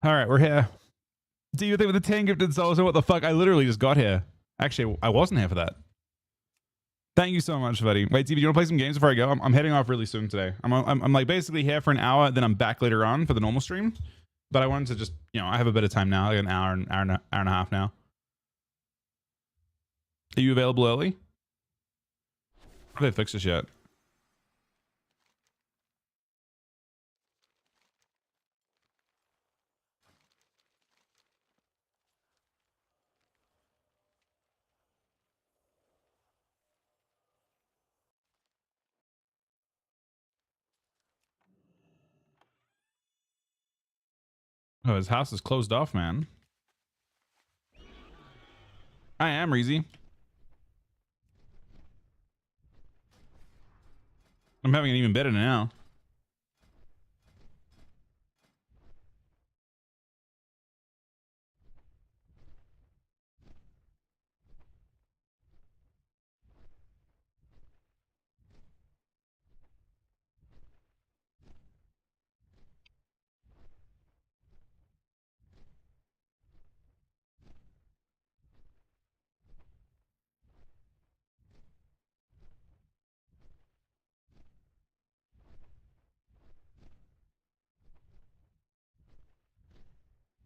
All right, we're here. Do you think with the 10 gifted souls? What the fuck? I literally just got here. Actually, I wasn't here for that. Thank you so much, buddy. Wait, TV, do you want to play some games before I go? I'm heading off really soon today. I'm like basically here for an hour, then I'm back later on for the normal stream. But I wanted to just, you know, I have a bit of time now, like an hour and a half now. Are you available early? Have they fixed this yet? Oh, his house is closed off, man. I am, Reezy. I'm having it even better now.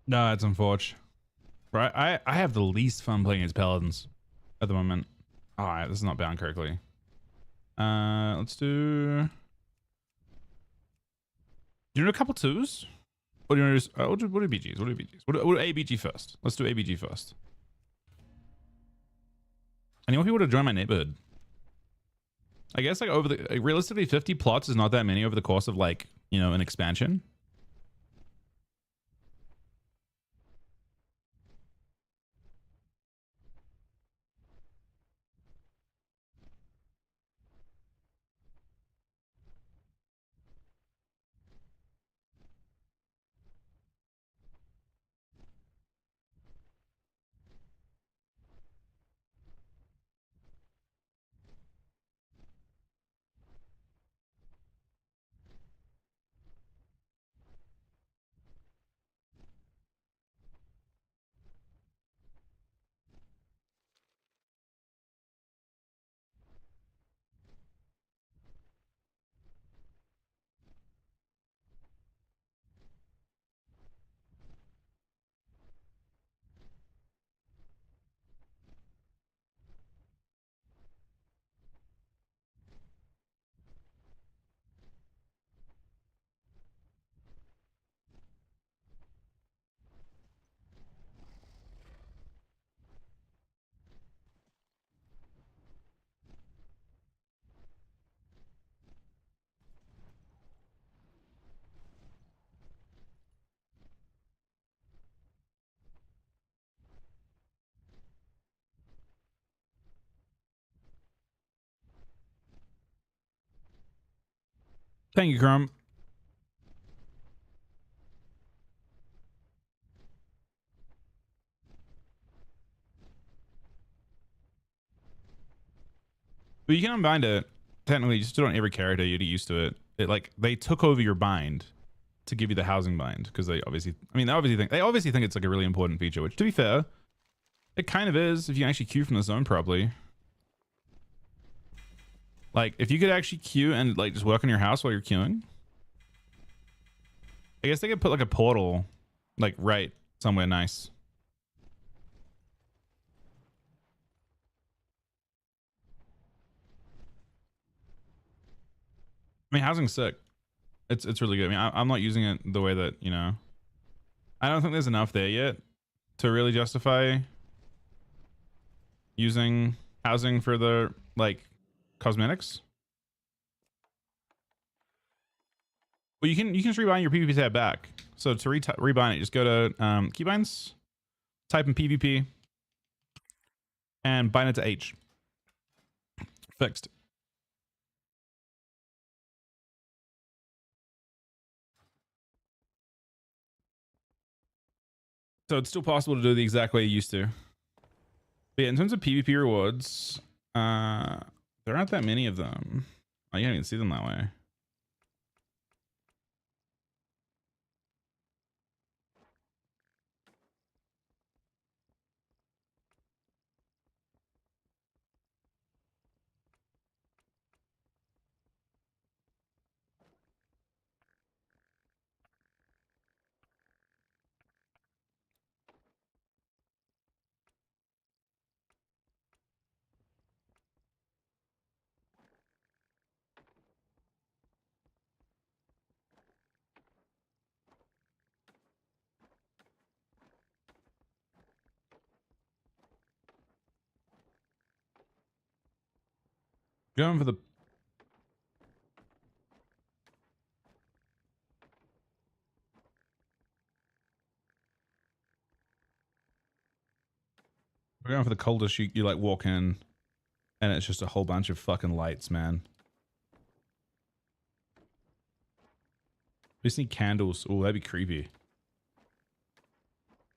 No, it's unfortunate. Right, I have the least fun playing as paladins at the moment. All right, this is not bound correctly. Let's do. Do you need a couple twos? What do you want to do? What do BGs? What do BGs? What do ABG first? Let's do ABG first. I need more people to join my neighborhood. I guess like realistically 50 plots is not that many over the course of like, you know, an expansion. Thank you, Crumb. But you can unbind it. Technically, you just do it on every character. You'd get used to it. Like they took over your bind to give you the housing bind because they obviously, I mean, they obviously think it's like a really important feature. Which, to be fair, it kind of is if you can actually queue from the zone properly. Like if you could actually queue and like just work on your house while you're queuing. I guess they could put like a portal, like right somewhere nice. I mean, housing's sick. It's really good. I mean, I'm not using it the way that, you know, I don't think there's enough there yet to really justify using housing for the like cosmetics. Well, you can just rebind your PvP tab back. So to rebind it, just go to keybinds, type in PvP, and bind it to H. Fixed. So it's still possible to do the exact way you used to. But yeah, in terms of PvP rewards, there aren't that many of them. Oh, you can't even see them that way. Going for the we're going for the coldest. You like walk in, and it's just a whole bunch of fucking lights, man. We just need candles. Oh, that'd be creepy.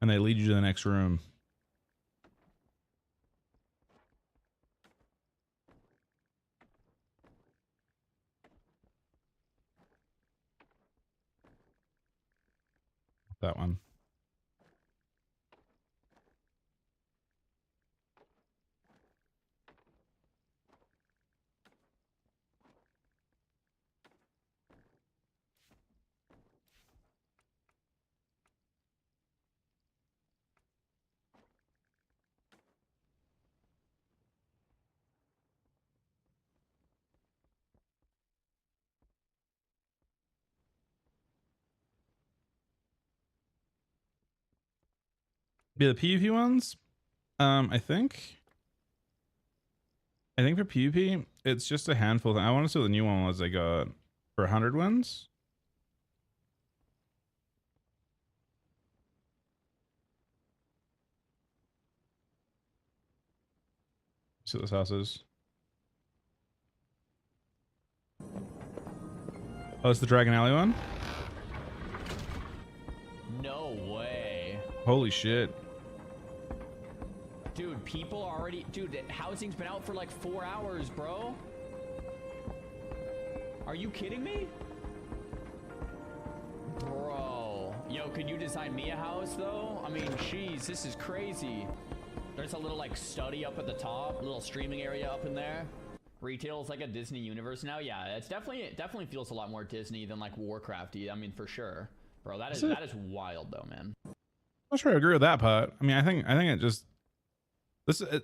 And they lead you to the next room. That one. Yeah, the PvP ones. I think for PvP, it's just a handful. I want to see what the new one was I got for 100 wins. See what this house is. Oh, it's the Dragon Alley one? No way. Holy shit. Dude, people are already... Dude, housing's been out for like 4 hours, bro. Are you kidding me? Bro. Yo, could you design me a house, though? I mean, jeez, this is crazy. There's a little, like, study up at the top. A little streaming area up in there. Retail's like a Disney universe now. Yeah, it definitely feels a lot more Disney than, like, Warcrafty. I mean, for sure. Bro, that is wild, though, man. I'm not sure I agree with that part. I mean, I think it just...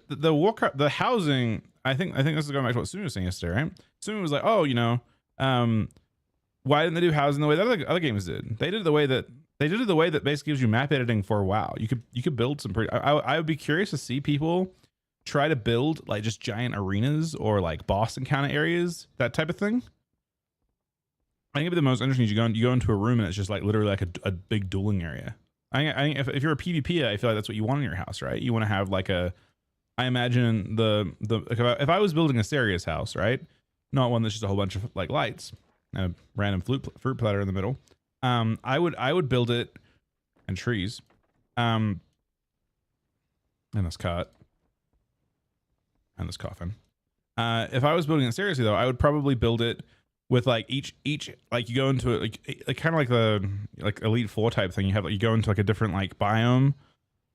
the Warcraft, the housing, I think this is going back to what Sumi was saying yesterday, right? Sumi was like, oh, you know, why didn't they do housing the way that other games did? They did it the way that basically gives you map editing for WoW. You could build some pretty... I would be curious to see people try to build like just giant arenas or like boss encounter areas, that type of thing. I think it'd be the most interesting is you go into a room and it's just like literally like a big dueling area. I think if you're a PvP, I feel like that's what you want in your house, right? You want to have like a... I imagine if I was building a serious house, right? Not one that's just a whole bunch of like lights and a random fruit platter in the middle. I would build it and trees. And this cot. And this coffin. If I was building it seriously though, I would probably build it with like each like you go into it like kind of like the like Elite Four type thing. You go into like a different like biome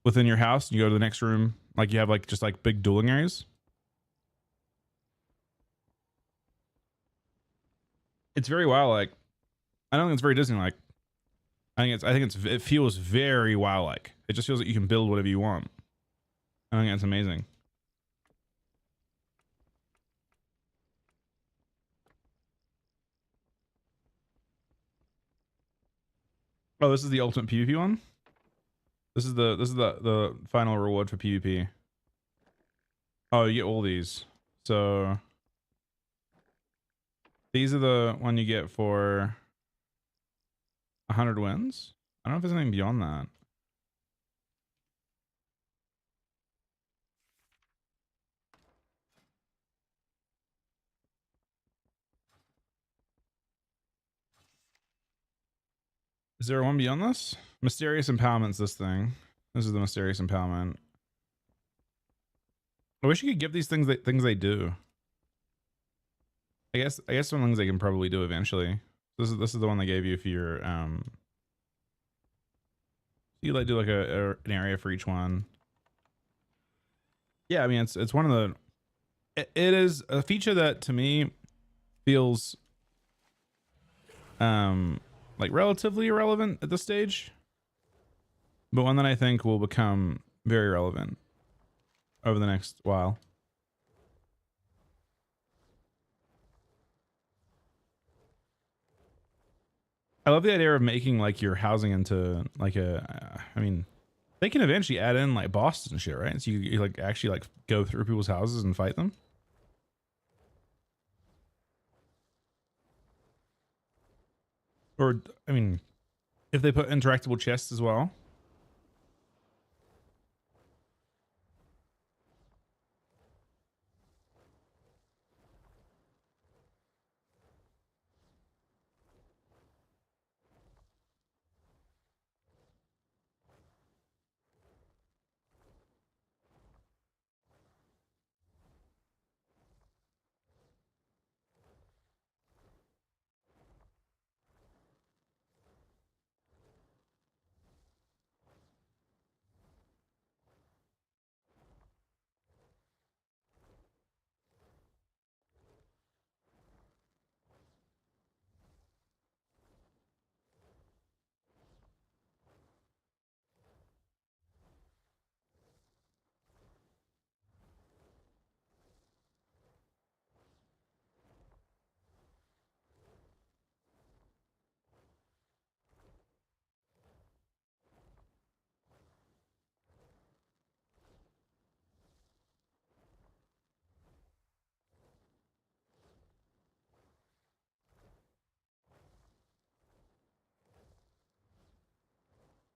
within your house. And you go to the next room. Like you have like just like big dueling areas. It's very wild. Like I don't think it's very Disney like. I think it feels very WoW like. It just feels like you can build whatever you want. I think that's amazing. Oh, this is the ultimate PvP one. This is the final reward for PvP. Oh, you get all these. So these are the one you get for 100 wins. I don't know if there's anything beyond that. Is there one beyond this? Mysterious Empowerment's this thing. This is the Mysterious Empowerment. I wish you could give these things they do. I guess some things they can probably do eventually. This is the one they gave you for your you like do like an area for each one. Yeah, I mean it's one of the it is a feature that to me feels like relatively irrelevant at this stage, but one that I think will become very relevant over the next while. I love the idea of making like your housing into like I mean, they can eventually add in like bosses and shit, right? So you like actually like go through people's houses and fight them. Or, I mean, if they put interactable chests as well.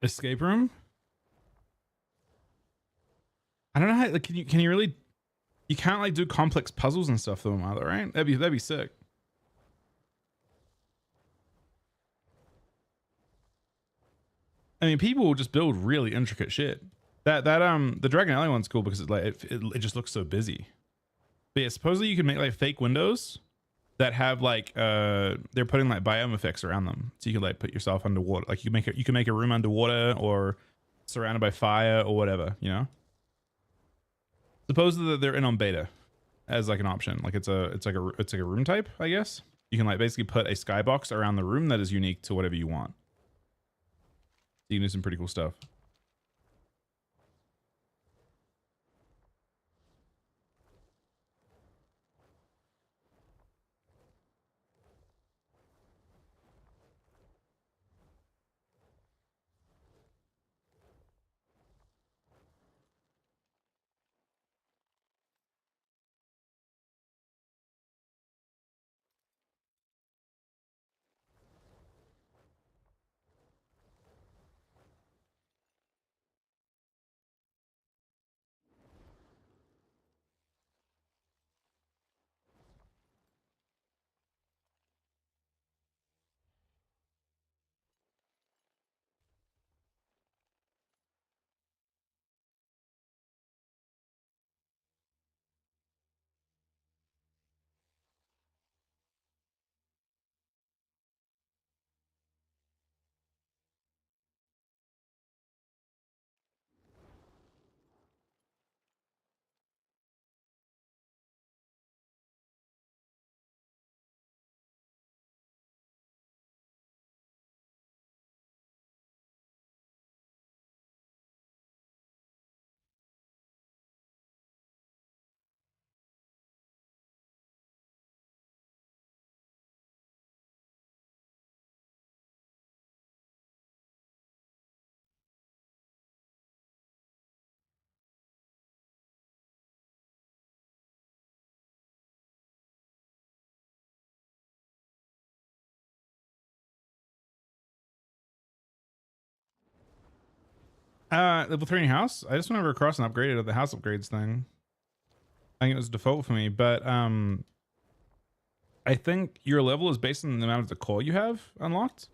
Escape room? I don't know how, like, can you really, you can't like do complex puzzles and stuff though, either, right? That'd be sick. I mean, people will just build really intricate shit. The Dragon Alley one's cool because it just looks so busy. But yeah, supposedly you can make like fake windows that have like they're putting like biome effects around them, so you can like put yourself underwater. Like you can make a room underwater or surrounded by fire or whatever, you know. Supposedly they're in on beta as like an option. Like it's like a room type, I guess. You can like basically put a skybox around the room that is unique to whatever you want. You can do some pretty cool stuff. Level 3 in your house? I just went over across and upgraded the house upgrades thing. I think it was default for me, but I think your level is based on the amount of decor you have unlocked.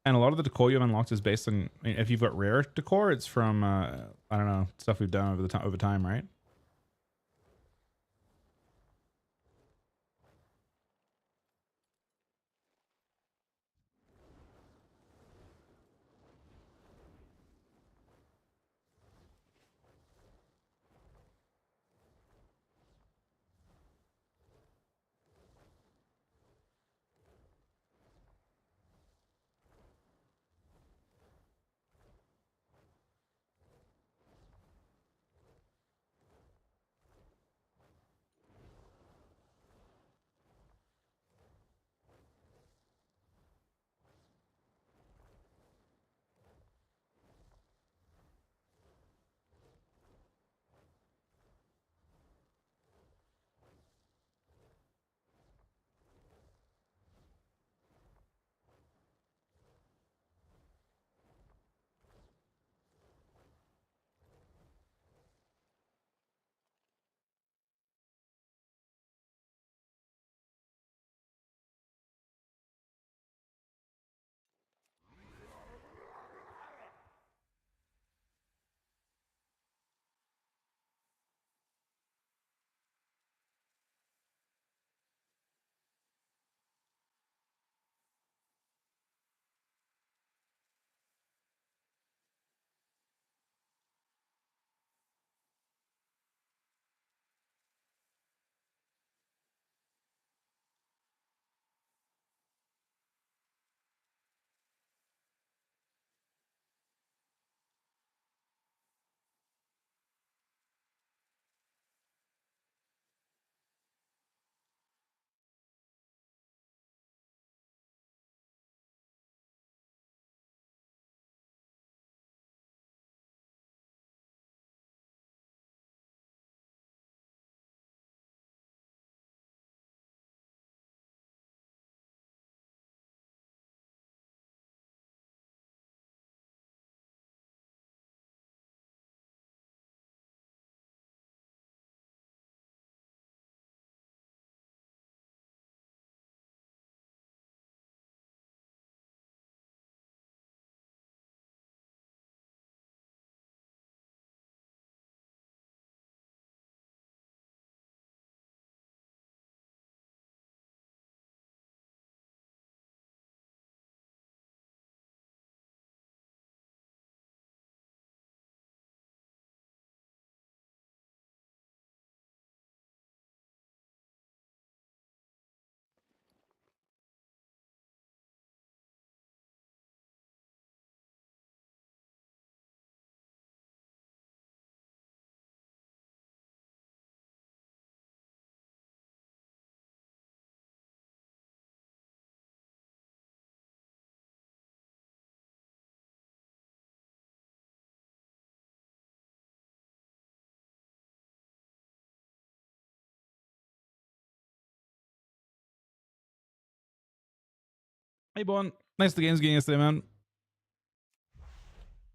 And a lot of the decor you have unlocked is based on, I mean, if you've got rare decor, it's from I don't know, stuff we've done over time, right? Hey, Bon. Nice the game's getting yesterday, man.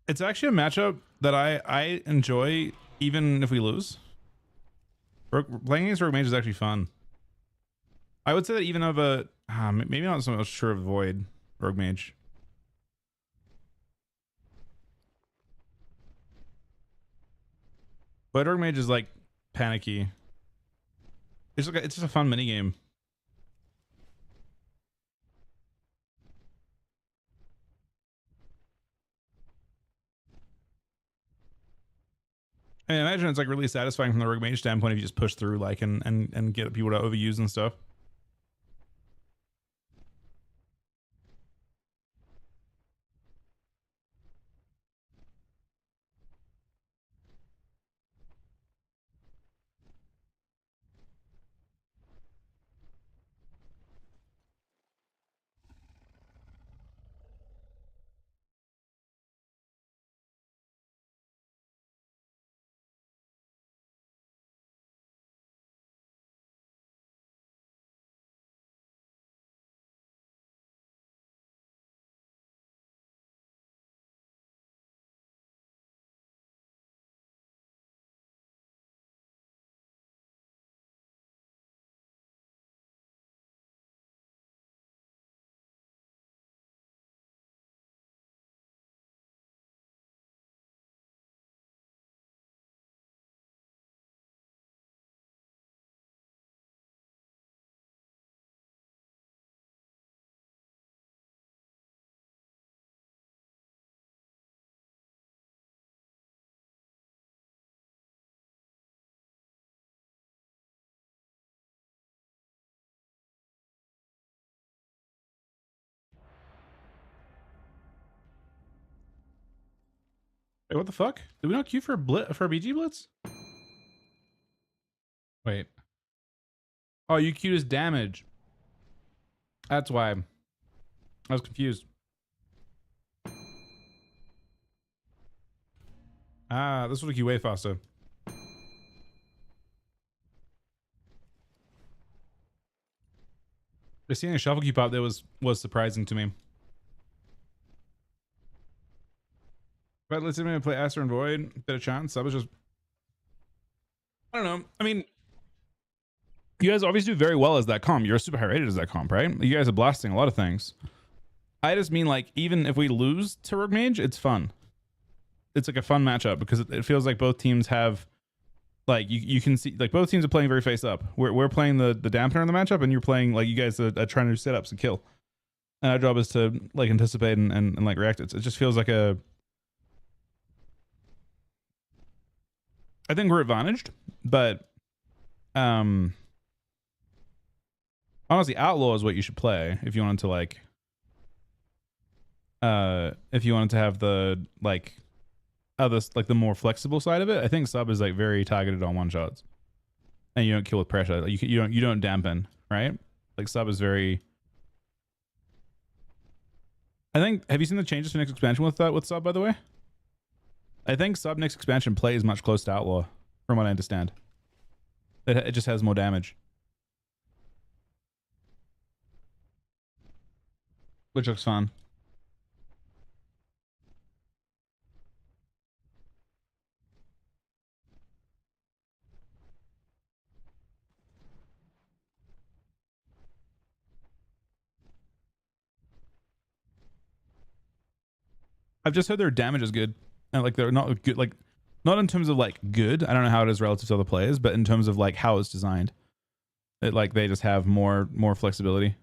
It's actually a matchup that I enjoy even if we lose. Playing against Rogue Mage is actually fun. I would say that even of a maybe not so much sure of Void Rogue Mage. But Rogue Mage is like panicky. It's just a fun mini game. I mean, imagine it's like really satisfying from the Rogue Mage standpoint if you just push through like and get people to overuse and stuff. Wait, what the fuck? Did we not queue for a BG Blitz? Wait. Oh, you queued as damage. That's why. I was confused. Ah, this would make you way faster. Just seeing a shuffle queue pop there was surprising to me. But let's see play Aster and Void. Bit of chance. That was just I don't know. I mean, you guys obviously do very well as that comp. You're super high rated as that comp, right? You guys are blasting a lot of things. I just mean like even if we lose to Rogue Mage, it's fun. It's like a fun matchup because it feels like both teams have like you can see like both teams are playing very face up. We're playing the dampener in the matchup, and you're playing like you guys are trying to do setups and kill. And our job is to like anticipate and like react. It just feels like a. I think we're advantaged, but honestly, Outlaw is what you should play if you wanted to like. If you wanted to have the like other like the more flexible side of it, I think Sub is like very targeted on one shots, and you don't kill with pressure. Like, you don't dampen, right? Like Sub is very. I think. Have you seen the changes for next expansion with that with Sub? By the way, I think Sub next expansion plays much closer to Outlaw, from what I understand. It just has more damage, which looks fun. I've just heard their damage is good, and like they're not good, like not in terms of like good. I don't know how it is relative to other players, but in terms of like how it's designed, it like they just have more flexibility.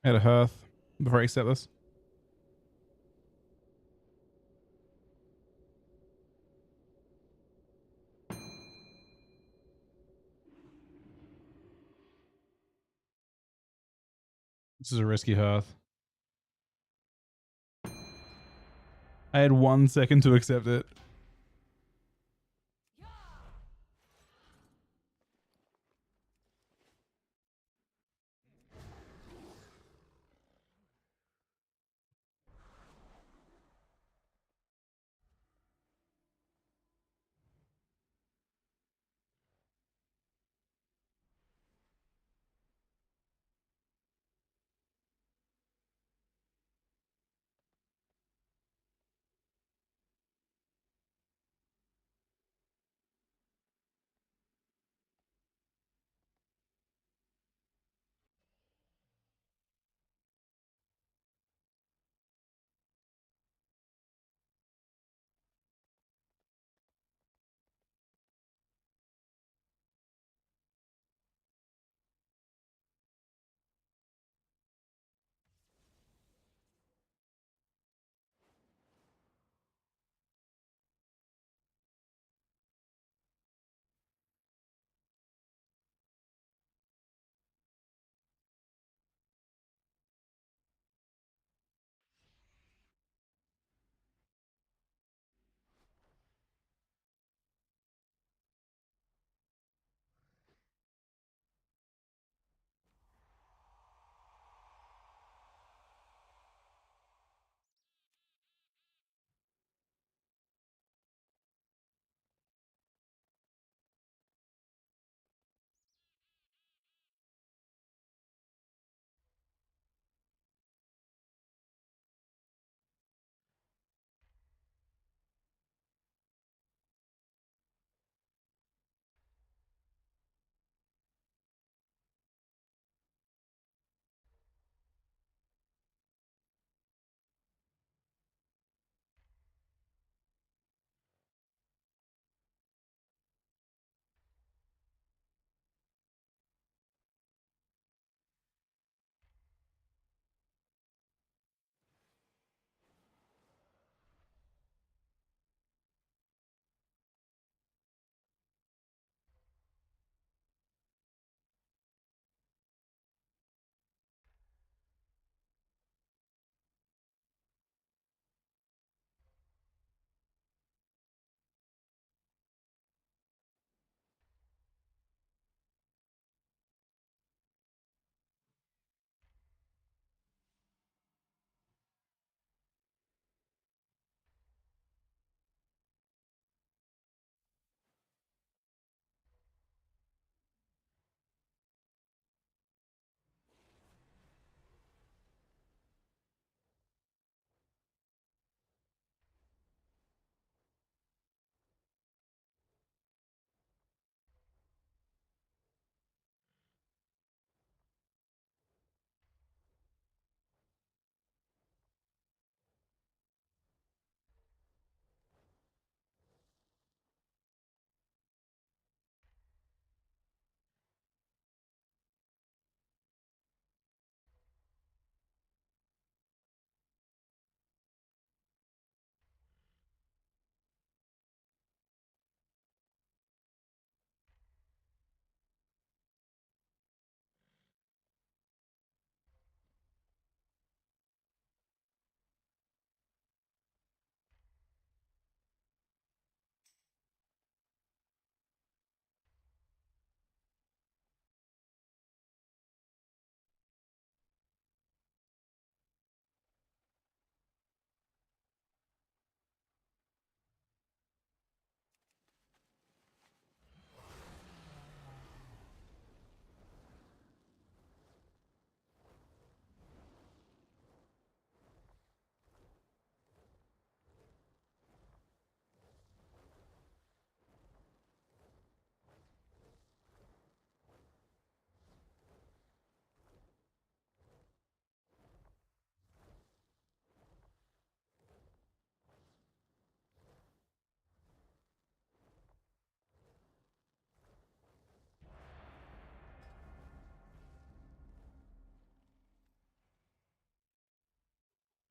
At a hearth before I accept this. This is a risky hearth. I had 1 second to accept it.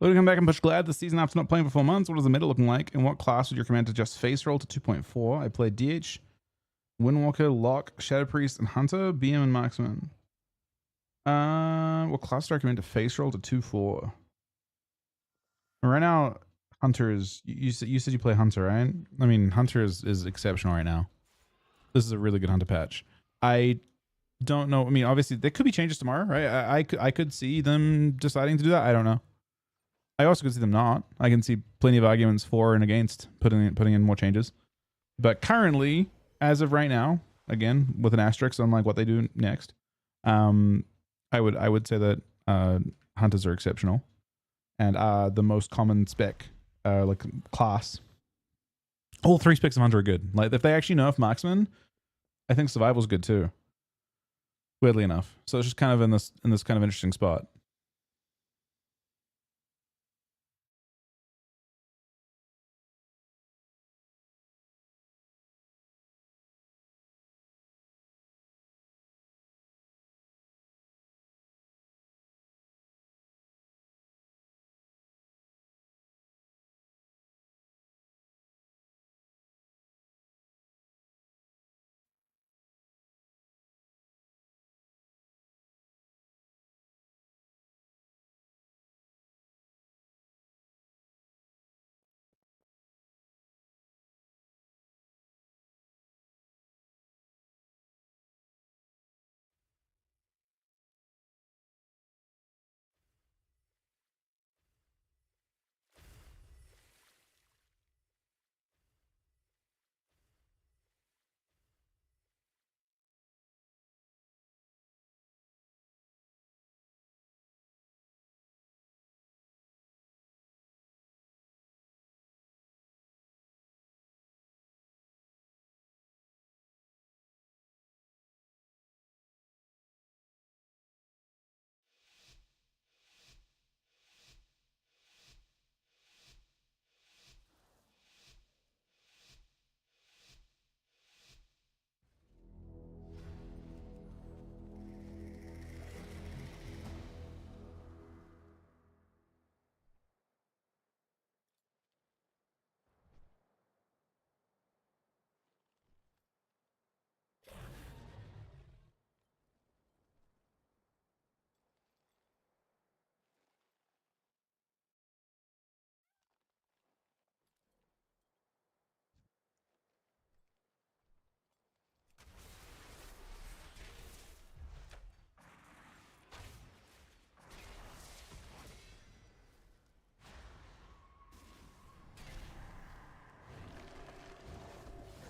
Will you come back and push Glad the season after not playing for 4 months? What is the meta looking like? And what class would you recommend to just face roll to 2.4? I played DH, Windwalker, Lock, Shadow Priest, and Hunter, BM, and Marksman. What class do I recommend to face roll to 2.4? Right now, Hunter is. You said you play Hunter, right? I mean, Hunter is exceptional right now. This is a really good Hunter patch. I don't know. I mean, obviously, there could be changes tomorrow, right? I could see them deciding to do that. I don't know. I also could see them not. I can see plenty of arguments for and against putting in more changes. But currently, as of right now, again with an asterisk on like what they do next, I would say that Hunters are exceptional and the most common spec like class. All 3 specs of Hunter are good. Like if they actually nerf Marksman, I think Survival's good too. Weirdly enough, so it's just kind of in this kind of interesting spot.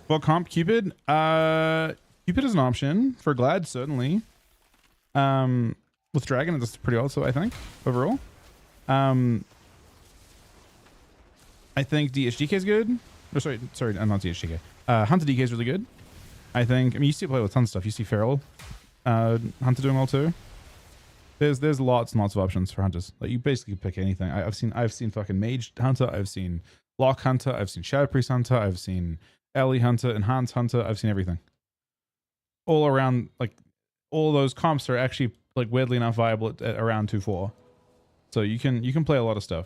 Well, comp Cupid. Cupid is an option for Glad, certainly. With Dragon, it's pretty also, I think, overall. I think DHDK is good. Or sorry, not DHDK. Hunter DK is really good. I think. I mean, you see play with tons of stuff. You see Feral, Hunter doing well too. There's lots and lots of options for hunters. Like you basically pick anything. I've seen fucking Mage Hunter. I've seen Lock Hunter. I've seen Shadow Priest Hunter. I've seen Ellie Hunter, Enhanced Hunter. I've seen everything. All around, like all those comps are actually like weirdly enough viable at around 2.4. So you can play a lot of stuff.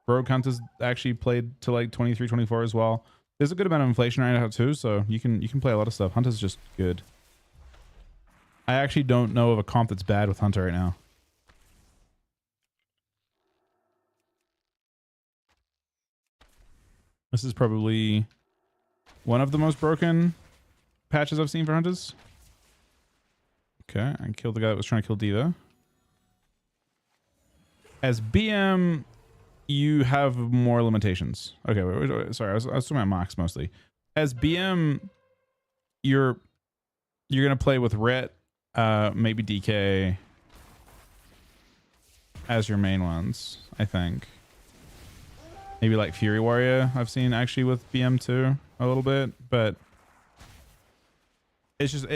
Rogue Hunter's actually played to like 23, 24 as well. There's a good amount of inflation right now too, so you can play a lot of stuff. Hunter's just good. I actually don't know of a comp that's bad with Hunter right now. This is probably one of the most broken patches I've seen for Hunters. Okay, I killed the guy that was trying to kill Diva. As BM, you have more limitations. Okay, wait, sorry, I was talking about Mox mostly. As BM, you're gonna play with Ret, maybe DK as your main ones, I think. Maybe like Fury Warrior I've seen actually with BM too a little bit, but it's just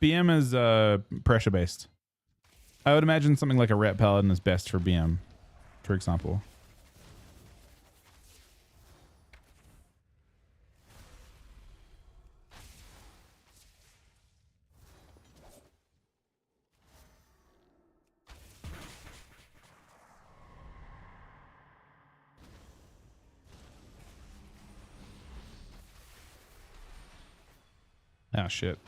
BM is pressure based. I would imagine something like a Ret Paladin is best for BM, for example. Ah, shit.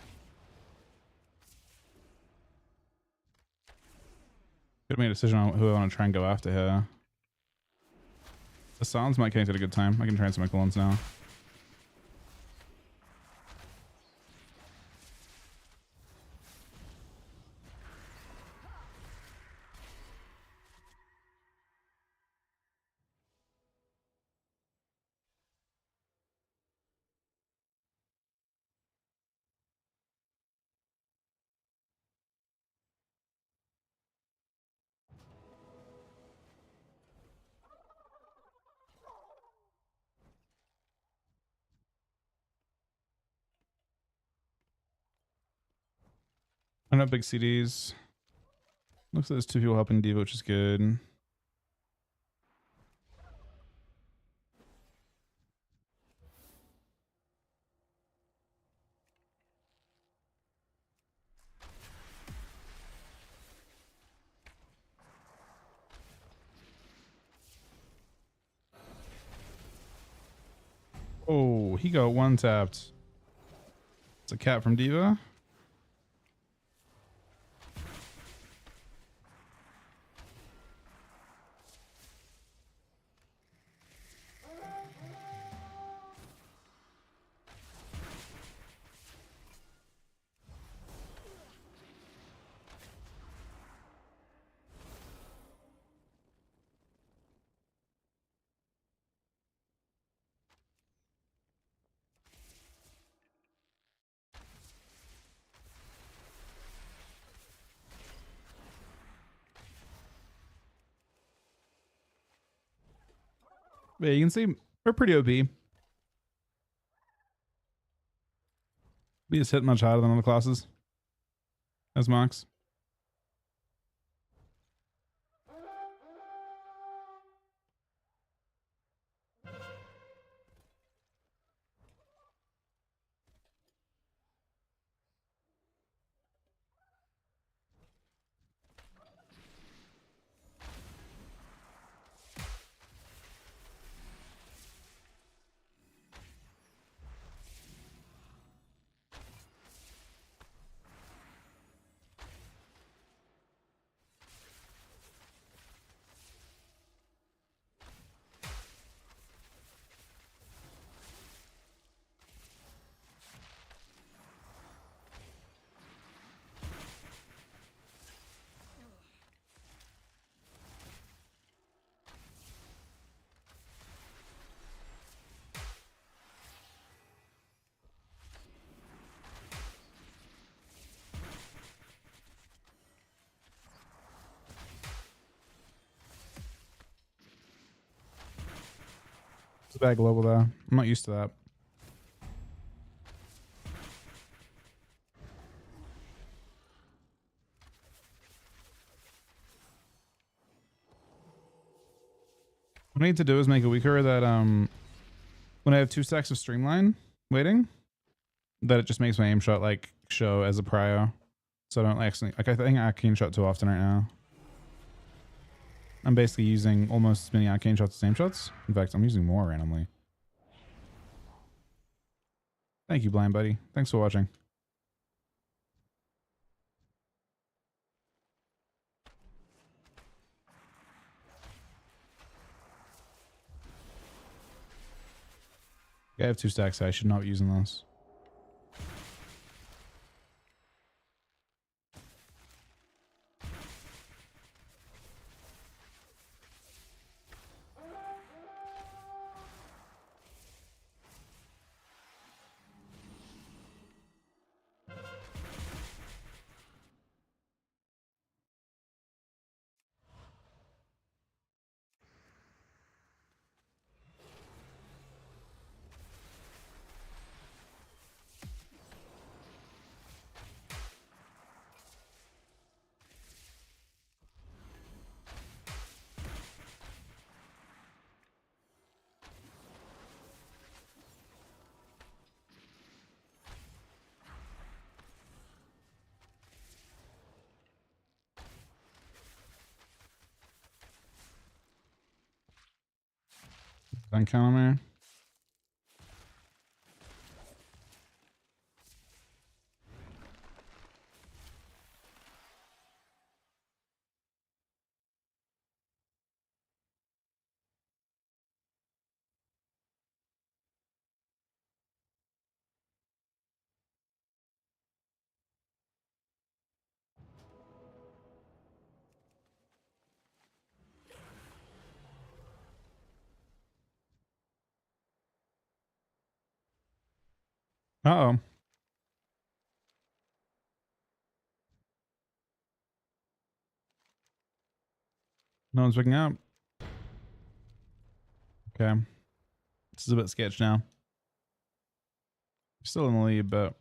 Gotta make a decision on who I want to try and go after here. The Silence might connect at a good time. I can try and some Equilons now. I know big CDs. Looks like there's 2 people helping Diva, which is good. Oh, he got one tapped. It's a cat from Diva. Yeah, you can see we're pretty OP. We just hit much harder than other classes. As Mox. It's a bad global though. I'm not used to that. What I need to do is make a weaker that when I have 2 stacks of streamline waiting, that it just makes my aim shot like show as a prio. So I don't accidentally like I think arcane shot too often right now. I'm basically using almost as many arcane shots as aim shots. In fact, I'm using more randomly. Thank you, Blind Buddy. Thanks for watching. I have 2 stacks, so I should not be using those. Don't count on me. Uh-oh. No one's picking up. Okay. This is a bit sketch now. Still in the lead, but...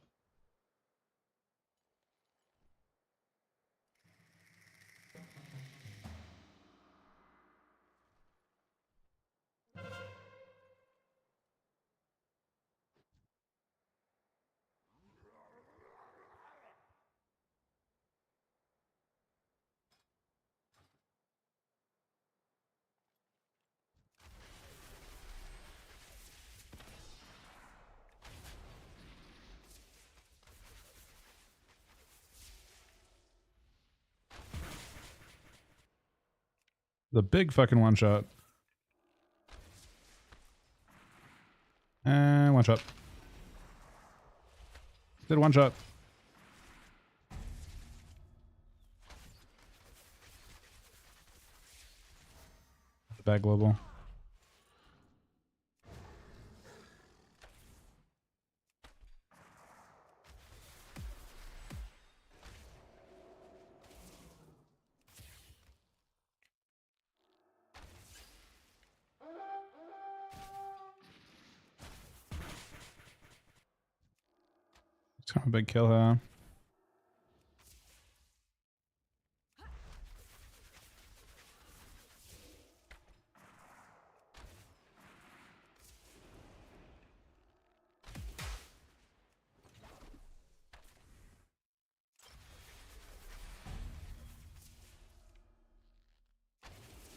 The big fucking one shot. And one shot. Did one shot. Bad global. It's kind of a big kill here.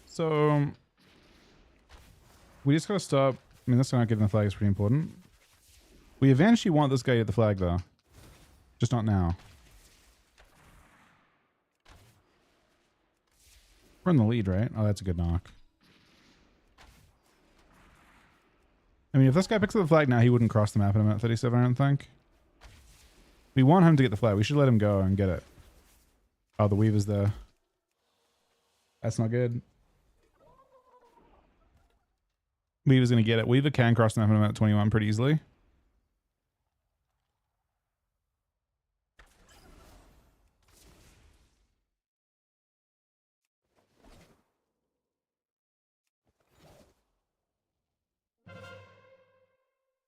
So we just gotta stop. I mean, that's not getting the flag is pretty important. We eventually want this guy to get the flag though. Just not now. We're in the lead, right? Oh, that's a good knock. I mean, if this guy picks up the flag now, he wouldn't cross the map in a minute 37, I don't think. We want him to get the flag. We should let him go and get it. Oh, the weave is there. That's not good. Weaver's going to get it. Weaver can cross the map in a minute 21 pretty easily.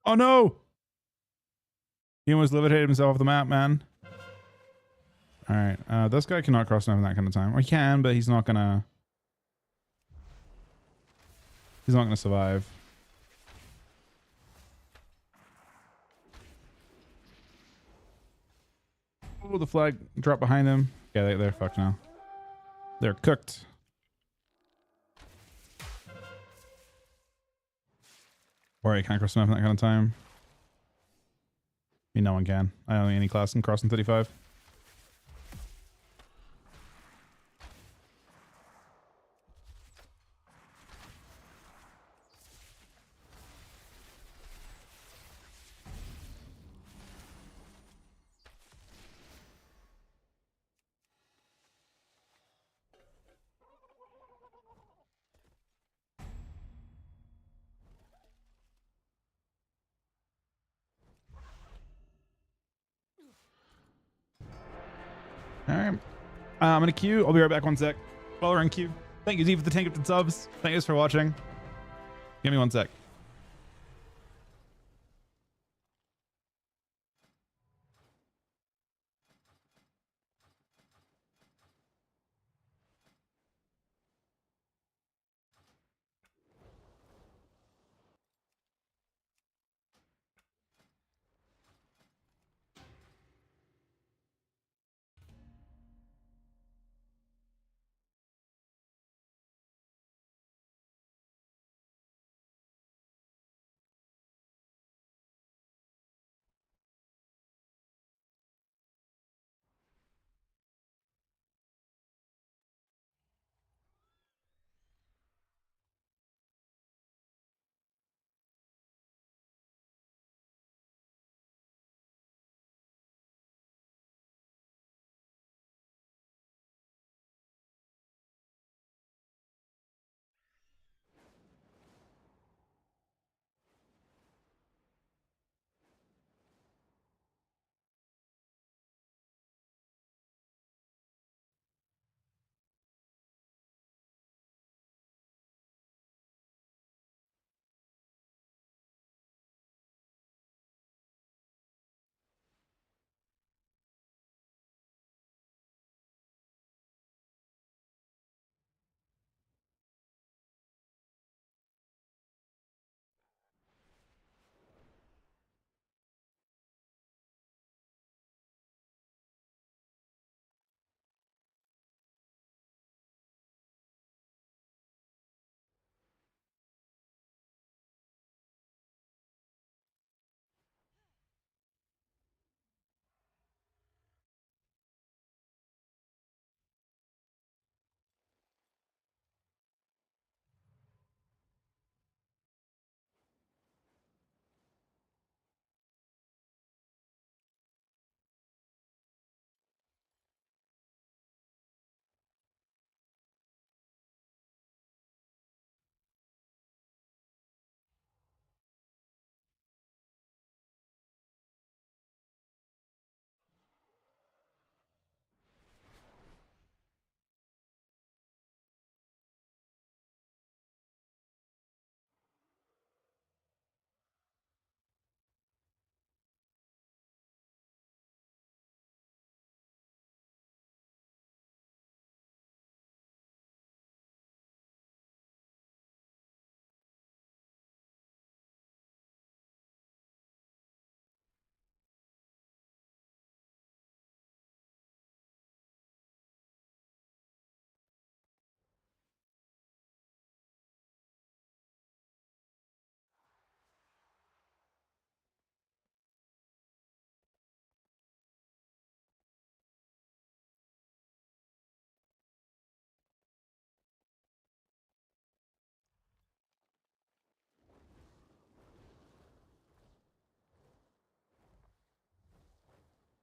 Oh no! He almost levitated himself off the map, man. Alright, this guy cannot cross the map in that kind of time. Or he can, but he's not gonna... He's not gonna survive. Oh, the flag dropped behind him. Yeah, they're fucked now. They're cooked. Or I can't cross the map in that kind of time. I mean, no one can. I don't think any class can cross in 35. Alright. I'm gonna queue. I'll be right back 1 sec. While we're in queue. Thank you, Z, for the 10 gifted subs. Thank you guys for watching. Give me 1 sec.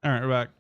All right, we're back.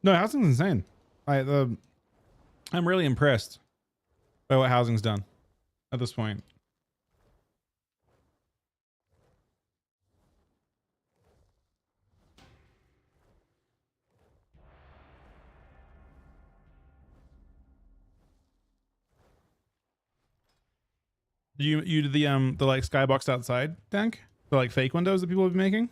No, housing's insane. I'm really impressed by what housing's done at this point. You did the like skybox outside tank? The like fake windows that people have been making?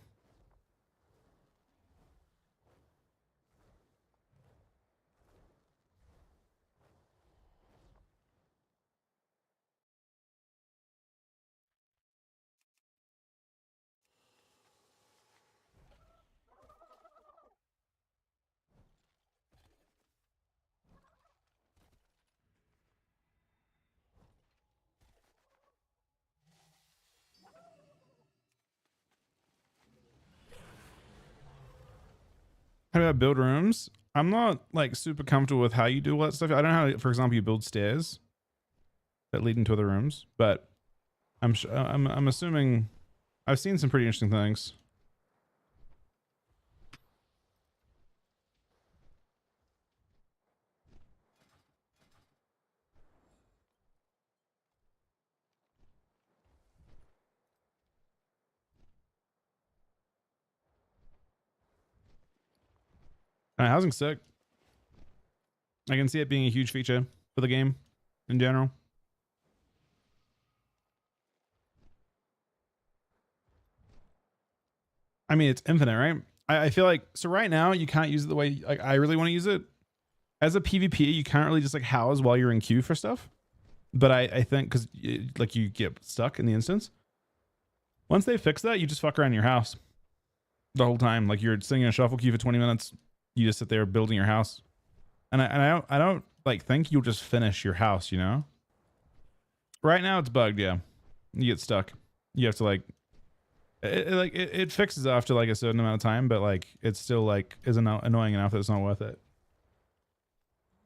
How about build rooms? I'm not like super comfortable with how you do all that stuff. I don't know how, for example, you build stairs that lead into other rooms, but I'm assuming I've seen some pretty interesting things. Housing's sick. I can see it being a huge feature for the game in general. I mean, it's infinite, right? I feel like, so right now you can't use it the way like I really want to use it. As a PvP, you can't really just like house while you're in queue for stuff. But I think because like you get stuck in the instance. Once they fix that, you just fuck around your house the whole time. Like you're sitting in a shuffle queue for 20 minutes. You just sit there building your house. And I don't like think you'll just finish your house, you know? Right now it's bugged, yeah. You get stuck. You have to like it fixes after like a certain amount of time, but like it's still like is annoying enough that it's not worth it.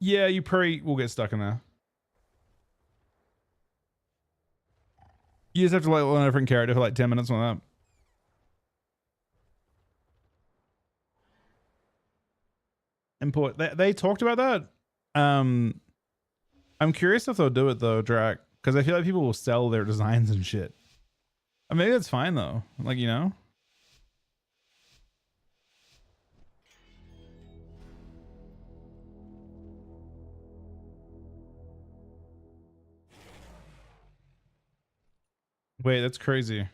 Yeah, you probably will get stuck in there. You just have to like learn a different character for like 10 minutes on that. Import. They talked about that. I'm curious if they'll do it though, Drac, because I feel like people will sell their designs and shit. Maybe that's fine though. Like, you know. Wait, that's crazy.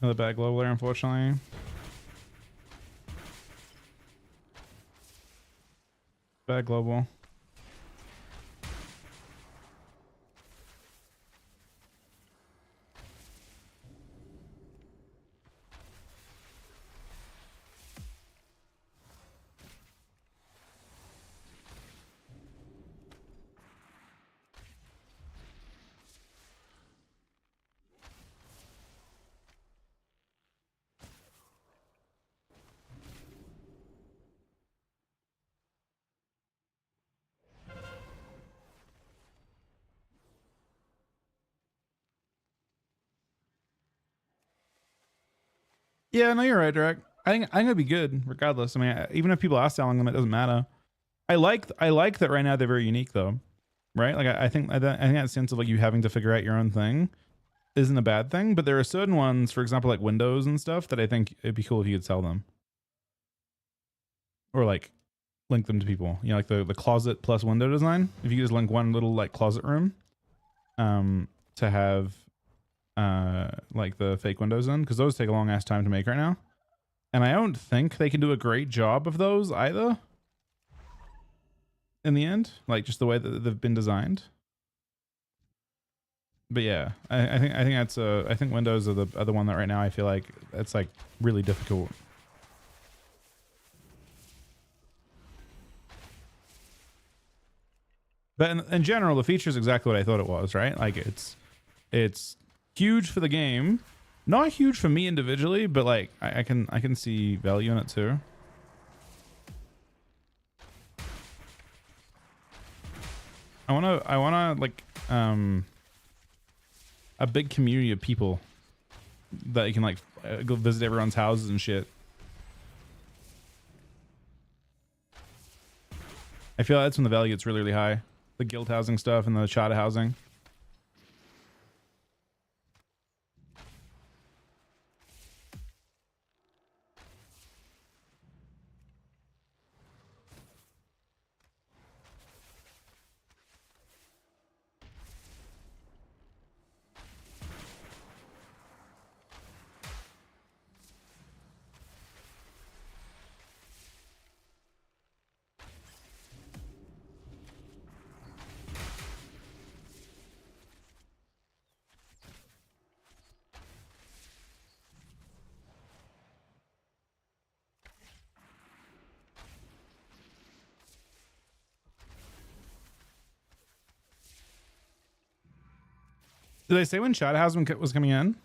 Another bad global there, unfortunately. Bad global. Yeah, no, you're right, Drac. I think it'd be good regardless. I mean, even if people are selling them, it doesn't matter. I like that right now they're very unique though, right? Like I think that sense of like you having to figure out your own thing isn't a bad thing. But there are certain ones, for example, like windows and stuff, that I think it'd be cool if you could sell them, or like link them to people. You know, like the closet plus window design. If you could just link one little like closet room, to have like the fake windows in, because those take a long ass time to make right now, and I don't think they can do a great job of those either in the end, like just the way that they've been designed. But yeah, I think that's I think windows are the other one that right now I feel like it's like really difficult. But in general, the feature is exactly what I thought it was, right? Like it's huge for the game, not huge for me individually, but like I can see value in it too. I wanna like a big community of people that you can like go visit everyone's houses and shit. I feel like that's when the value gets really, really high. The guild housing stuff and the charter housing. Did I say when Shadowhouse was coming in?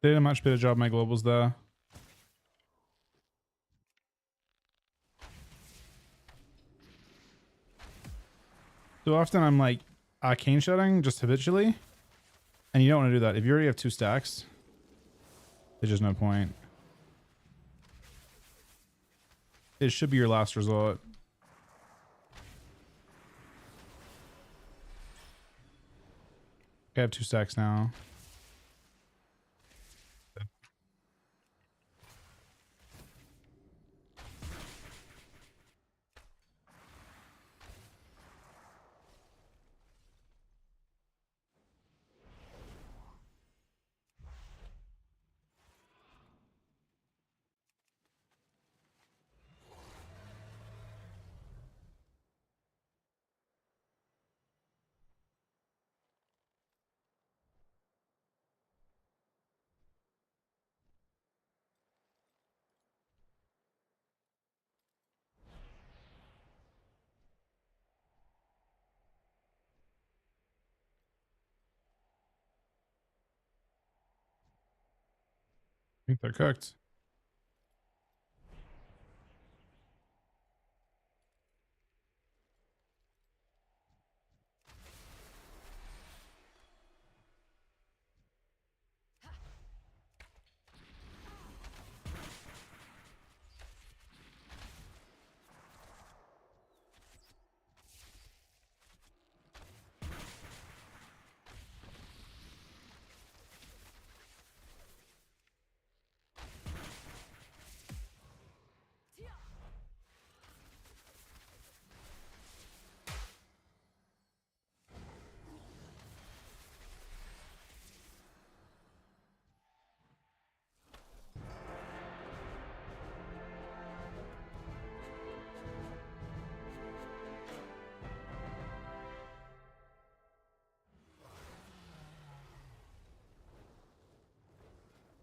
They did a much better job my globals there. So often I'm like arcane shutting just habitually. And you don't want to do that. If you already have 2 stacks, there's just no point. It should be your last resort. I have 2 stacks now. I think they're cooked.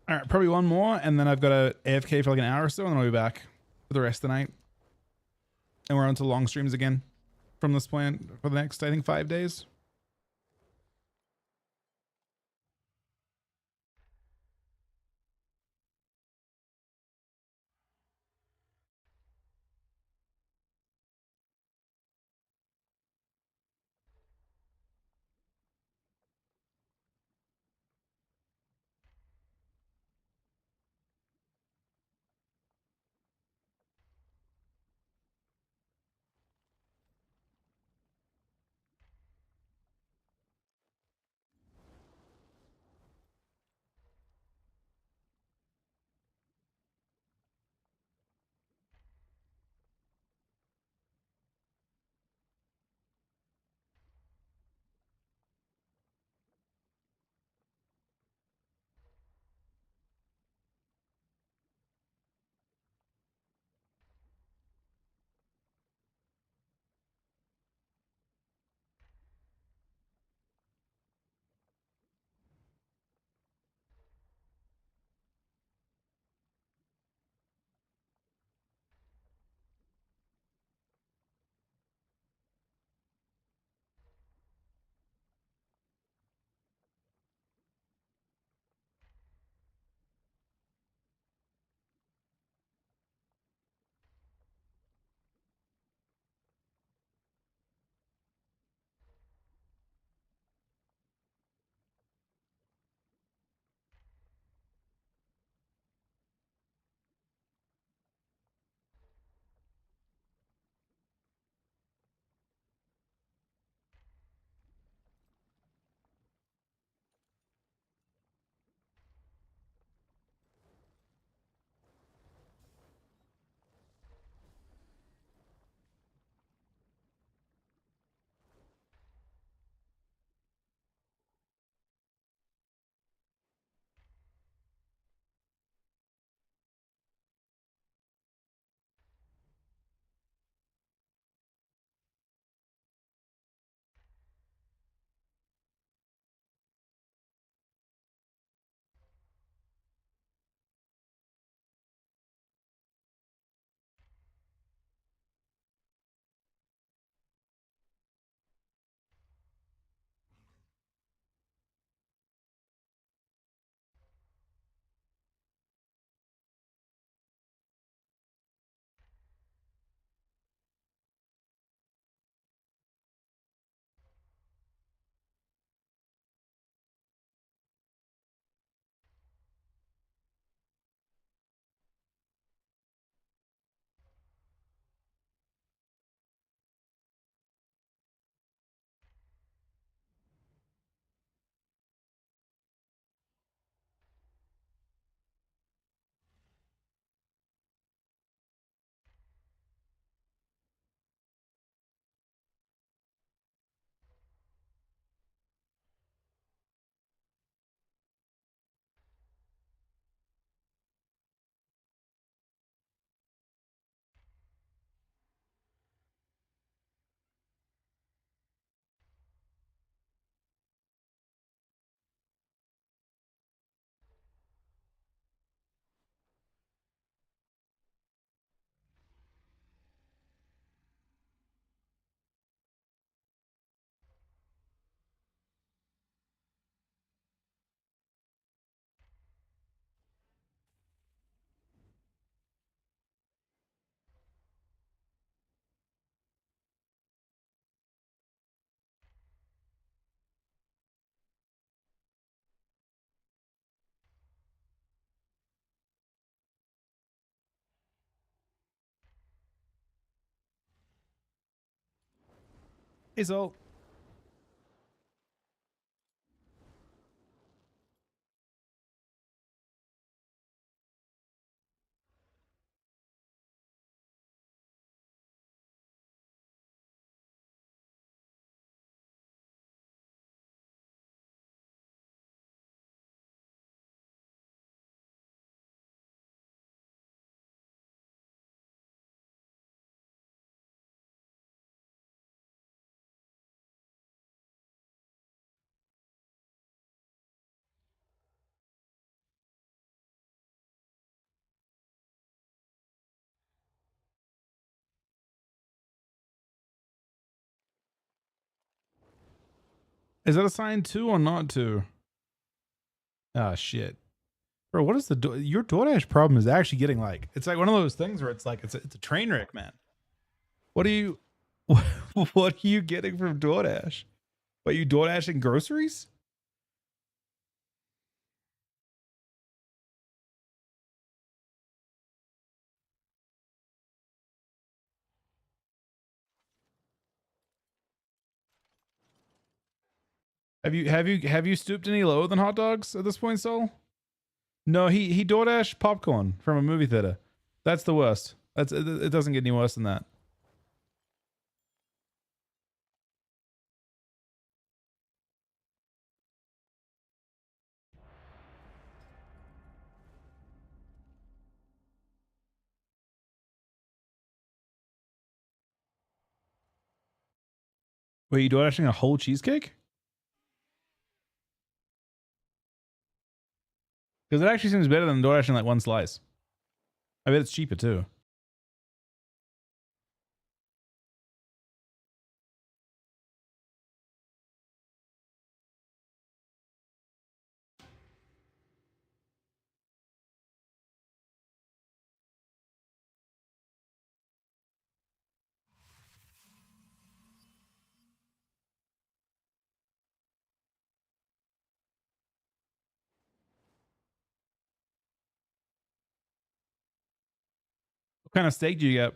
All right, probably one more, and then I've got a AFK for like an hour or so, and then I'll be back for the rest of the night. And we're on to long streams again from this point for the next, I think, 5 days. Is all. Is that a sign two or not two? Ah, shit. Bro, what is your DoorDash problem is actually getting like, it's like one of those things where it's like, it's a train wreck, man. What are you, what are you getting from DoorDash? What, you DoorDashing groceries? Have you stooped any lower than hot dogs at this point, Soul? No, he DoorDash popcorn from a movie theater. That's the worst. It doesn't get any worse than that. Wait, you DoorDashing a whole cheesecake? Because it actually seems better than DoorDashing like one slice. I bet it's cheaper too. What kind of steak do you get?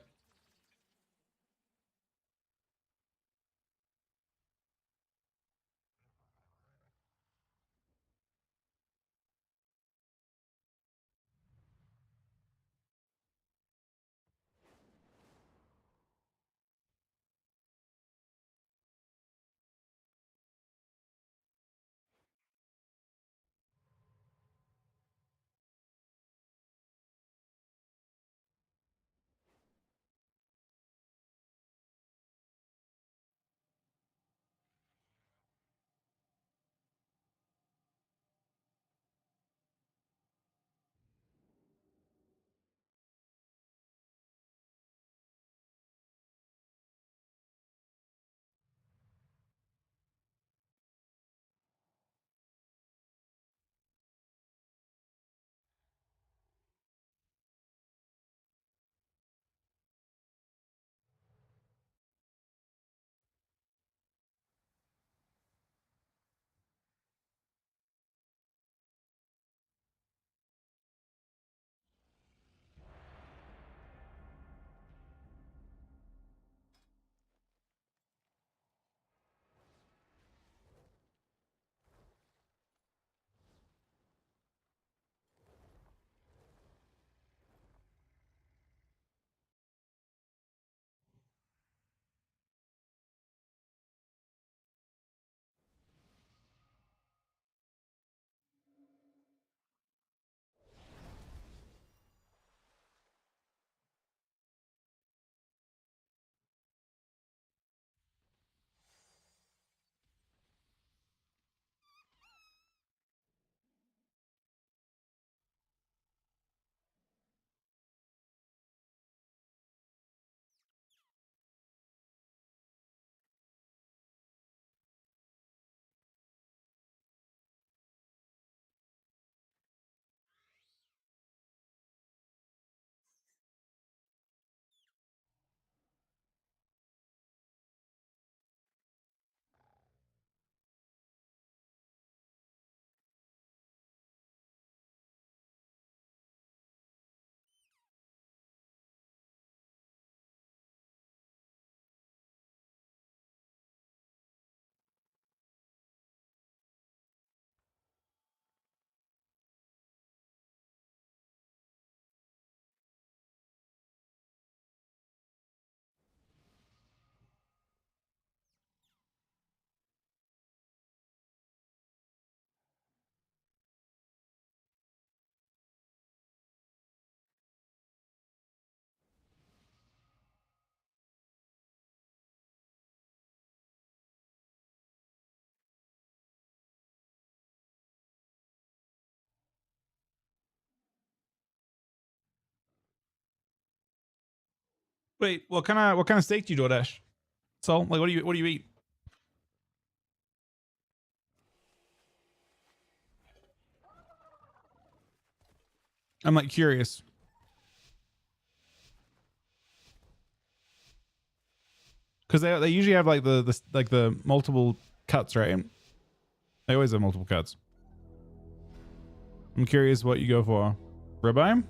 Wait, what kind of steak do you DoorDash? So, like, what do you eat? I'm like curious. Because they usually have like the multiple cuts, right? They always have multiple cuts. I'm curious what you go for. Ribeye?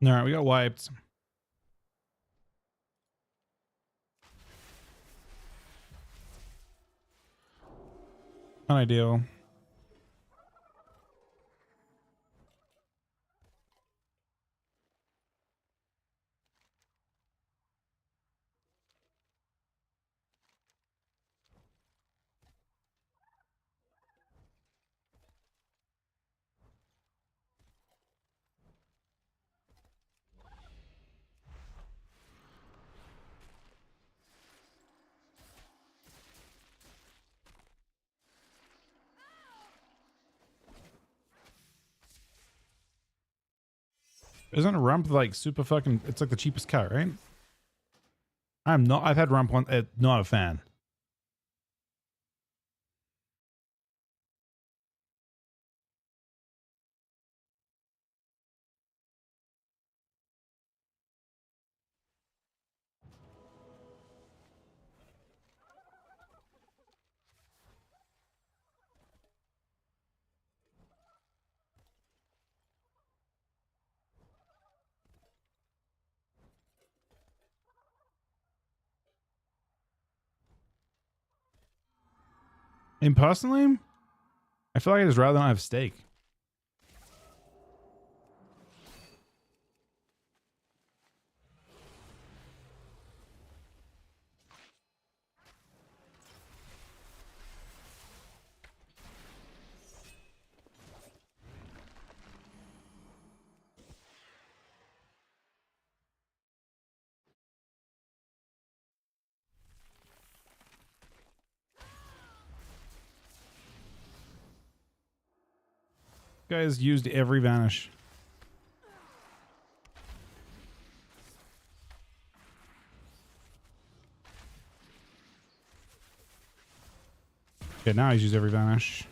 All right, we got wiped. Not ideal. Isn't rump like super fucking? It's like the cheapest cut, right? I'm not. I've had rump one. Not a fan. And personally, I feel like I just rather not have steak. Guys used every vanish. Okay, now he's used every vanish.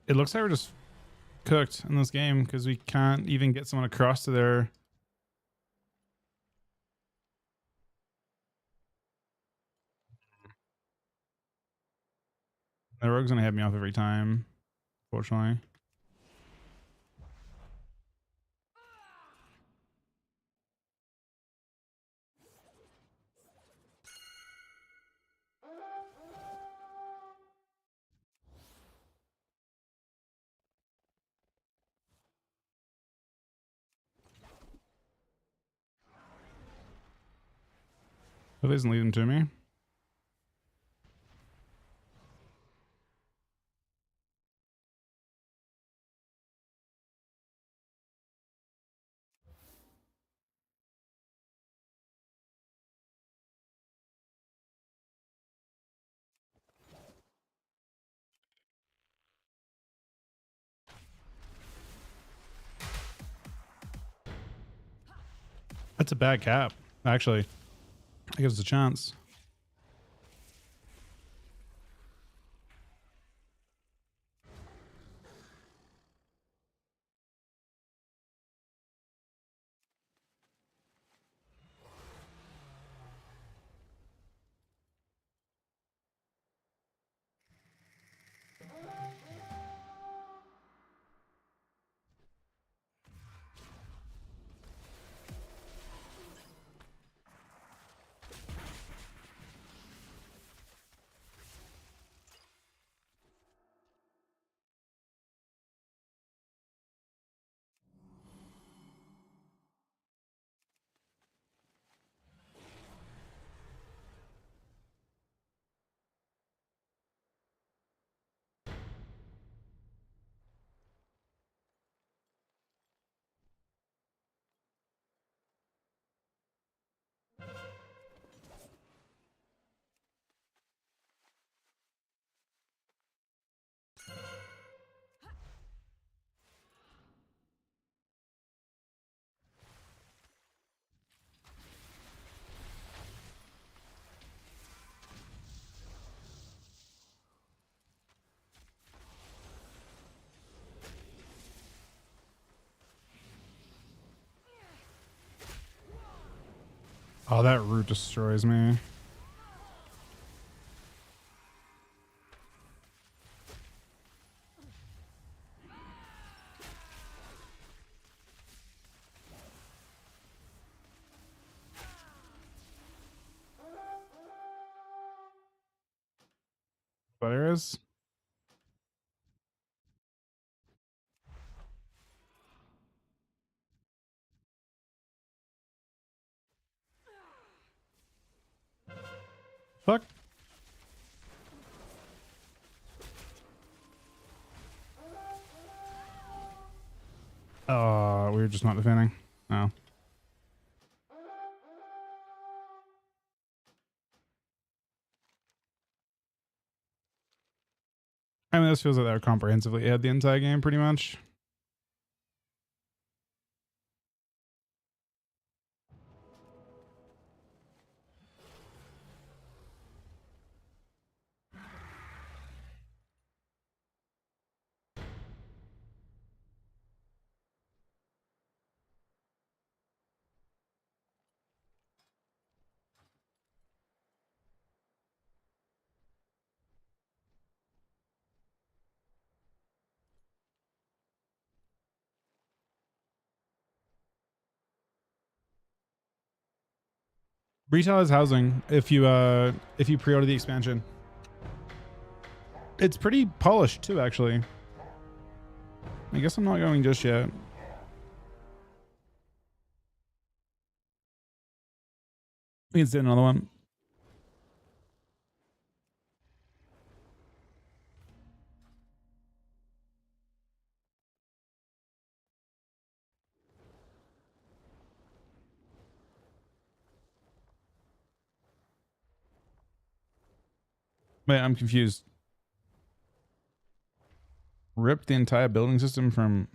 It looks like we're just cooked in this game because we can't even get someone across to their. The rogue's gonna head me off every time, fortunately. If it doesn't lead them to me. That's a bad cap, actually. It gives us a chance. Oh, that root destroys me. There is. Fuck. Oh, we were just not defending. No. I mean, this feels like they're comprehensively had the entire game pretty much. Retail is housing if you pre-order the expansion. It's pretty polished too, actually. I guess I'm not going just yet. We can set another one. Wait, I'm confused. Rip the entire building system from...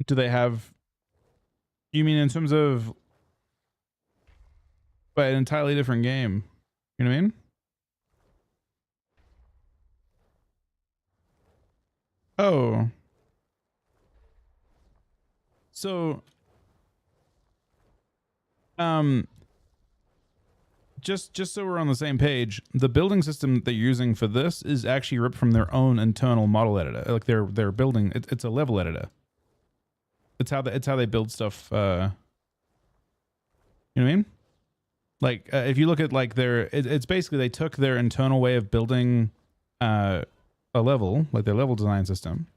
Do they have... You mean in terms of... But an entirely different game. You know what I mean? Oh. So... Just so we're on the same page, the building system that they're using for this is actually ripped from their own internal model editor. Like they're building it's a level editor. It's how they build stuff. You know what I mean? Like if you look at like it's basically they took their internal way of building a level, like their level design system,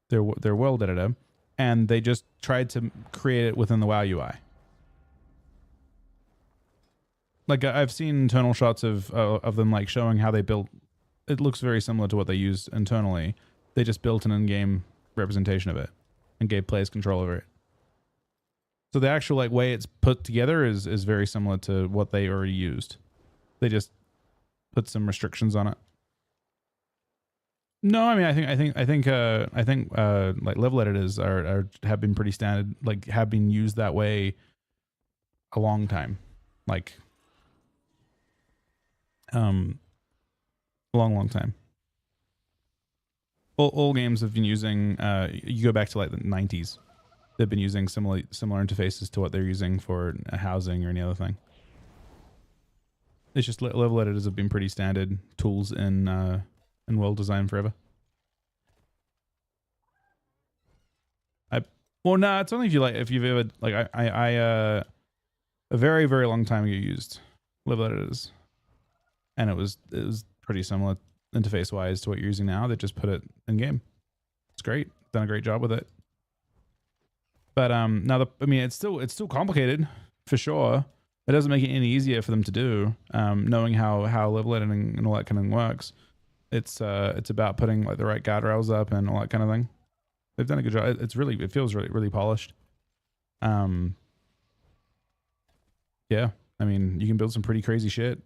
their world editor, and they just tried to create it within the WoW UI. Like I've seen internal shots of them like showing how they built. It looks very similar to what they used internally. They just built an in-game representation of it and gave players control over it. So the actual like way it's put together is very similar to what they already used. They just put some restrictions on it. No, I mean, I think like level editors have been pretty standard, like have been used that way a long time, like a long time. All games have been using. You go back to like the 90s. They've been using similar interfaces to what they're using for housing or any other thing. It's just level editors have been pretty standard tools in world design forever. Well, no, it's only if you've ever like I a very very long time ago used level editors, and it was pretty similar interface wise to what you're using now. They just put it in game. It's great. Done a great job with it. But now I mean it's still complicated for sure. It doesn't make it any easier for them to do. Knowing how level editing and all that kind of thing works. It's about putting like the right guardrails up and all that kind of thing. They've done a good job. It feels really polished. Yeah, I mean, you can build some pretty crazy shit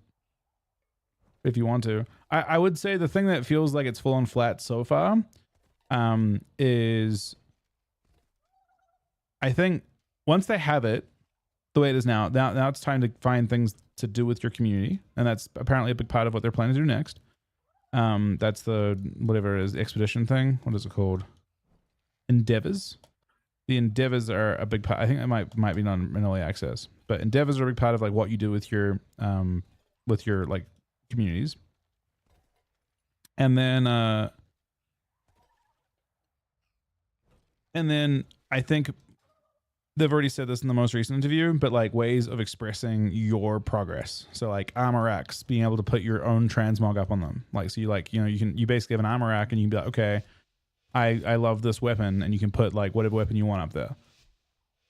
if you want to. I would say the thing that feels like it's full on flat so far, is I think once they have it the way it is now it's time to find things to do with your community, and that's apparently a big part of what they're planning to do next. That's the whatever it is, expedition thing. What is it called? Endeavors. The endeavors are a big part. I think it might be non early access, but endeavors are a big part of like what you do with your like communities. And then I think they've already said this in the most recent interview, but like ways of expressing your progress. So like armor racks, being able to put your own transmog up on them. Like, so you basically have an armor rack and you can be like, okay, I love this weapon, and you can put like whatever weapon you want up there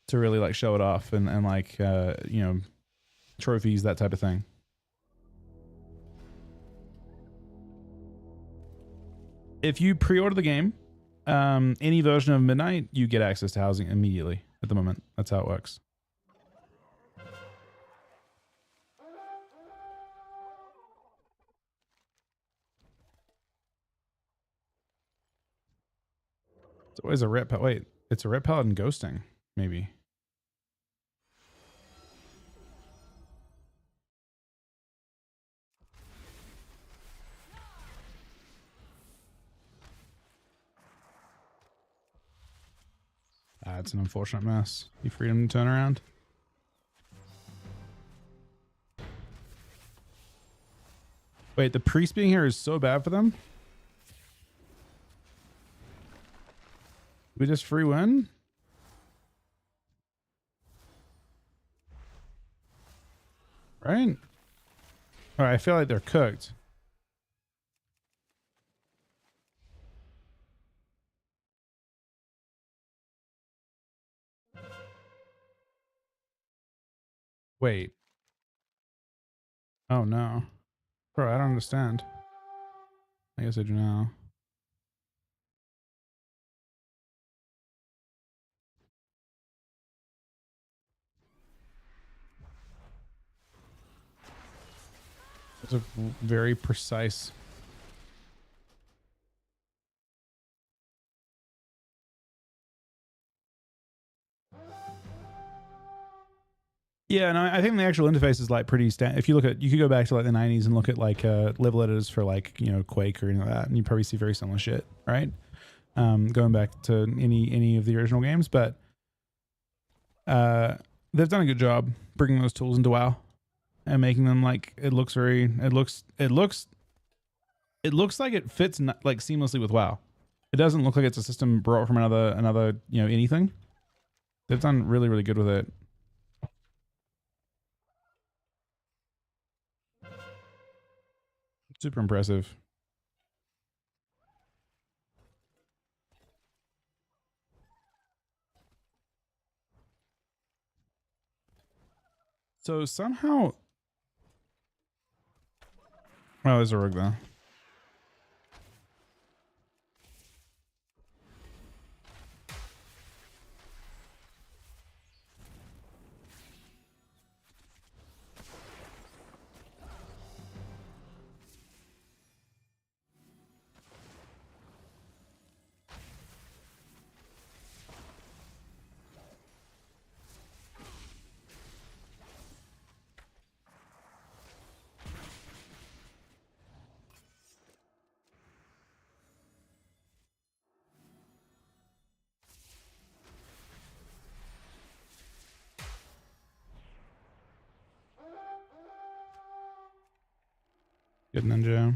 to really like show it off and like trophies, that type of thing. If you pre-order the game, any version of Midnight, you get access to housing immediately at the moment. That's how it works. It's always a ret pellet. Wait, it's a ret pellet and ghosting, maybe. It's an unfortunate mess. You freedom to turn around. Wait, the priest being here is so bad for them? We just free win? Right? All right, I feel like they're cooked. Wait. Oh no. Bro, I don't understand. I guess I do now. It's a very precise. Yeah, and I think the actual interface is like pretty standard. If you look at, you could go back to like the 90s and look at like level editors for like, Quake or anything like that, and you probably see very similar shit, right? Going back to any of the original games, but they've done a good job bringing those tools into WoW and making them like it looks like it fits like seamlessly with WoW. It doesn't look like it's a system brought from another anything. They've done really good with it. Super impressive. So somehow, oh, there's a rug though. Good ninja.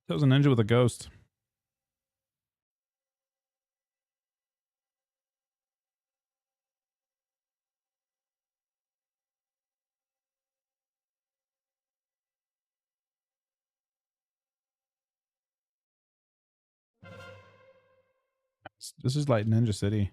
That was a ninja with a ghost. This is like Ninja City.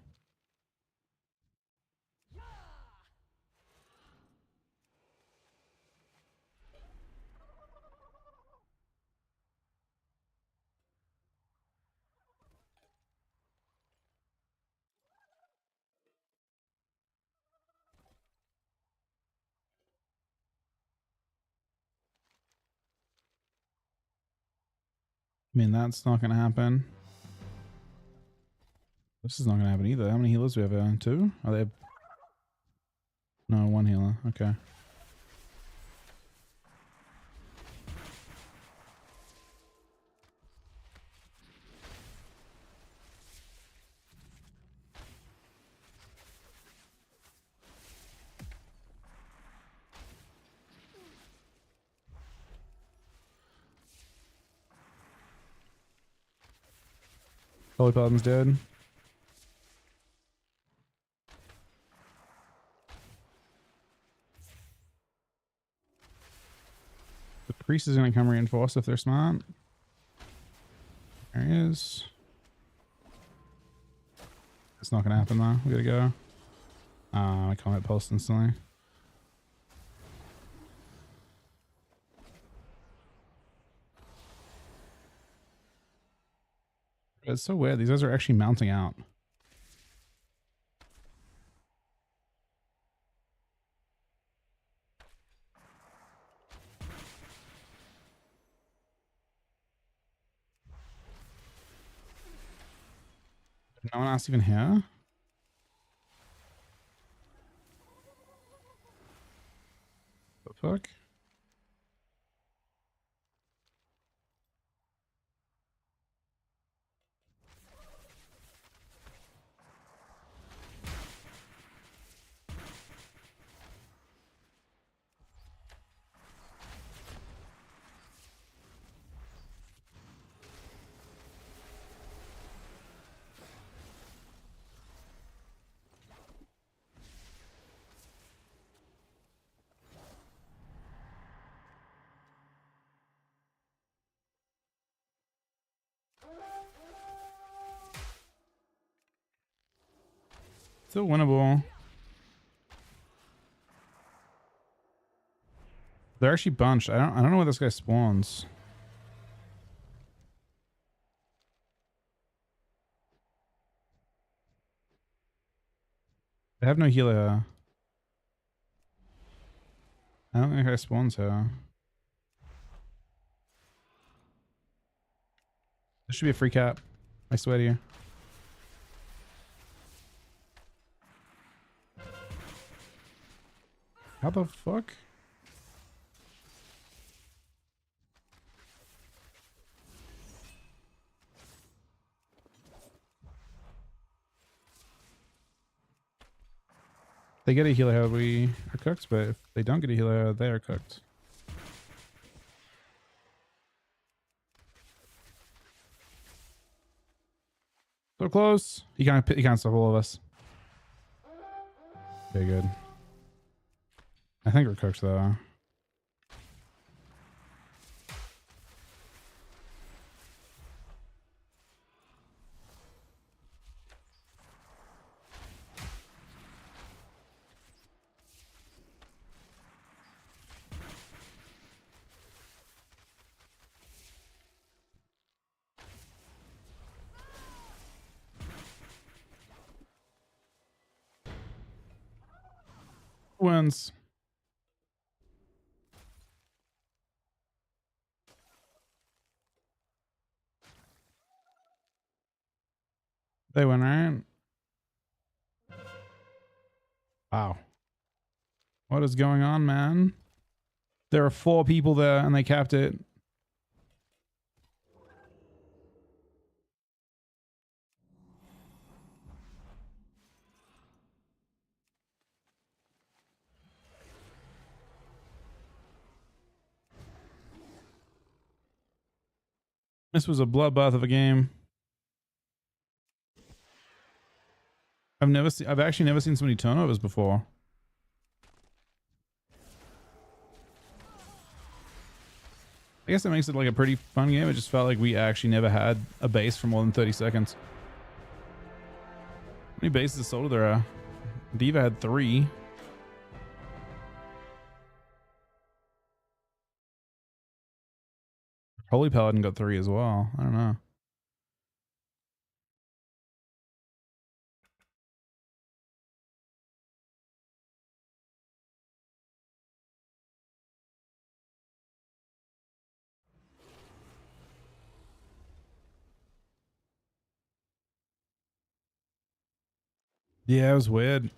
I mean, that's not going to happen. This is not going to happen either. How many healers do we have? Two? Are they? No, one healer. Okay. Holy Paladin's dead. The priest is going to come reinforce if they're smart. There he is. It's not going to happen though. We gotta go. I can't hit pulse instantly. It's so weird. These guys are actually mounting out. No one else even here? The fuck? Still winnable. They're actually bunched. I don't know where this guy spawns. They have no healer. I don't think I spawns here. This should be a free cap. I swear to you. How the fuck? They get a healer, we are cooked, but if they don't get a healer, they are cooked. So close. He can't stop all of us. Very good. I think we're cooked though. turns. They went right. Wow. What is going on, man? There are 4 people there and they capped it. This was a bloodbath of a game. I've actually never seen so many turnovers before. I guess that makes it like a pretty fun game. It just felt like we actually never had a base for more than 30 seconds. How many bases of soda there are? Diva had 3. Holy Paladin got 3 as well. I don't know. Yeah, it was weird.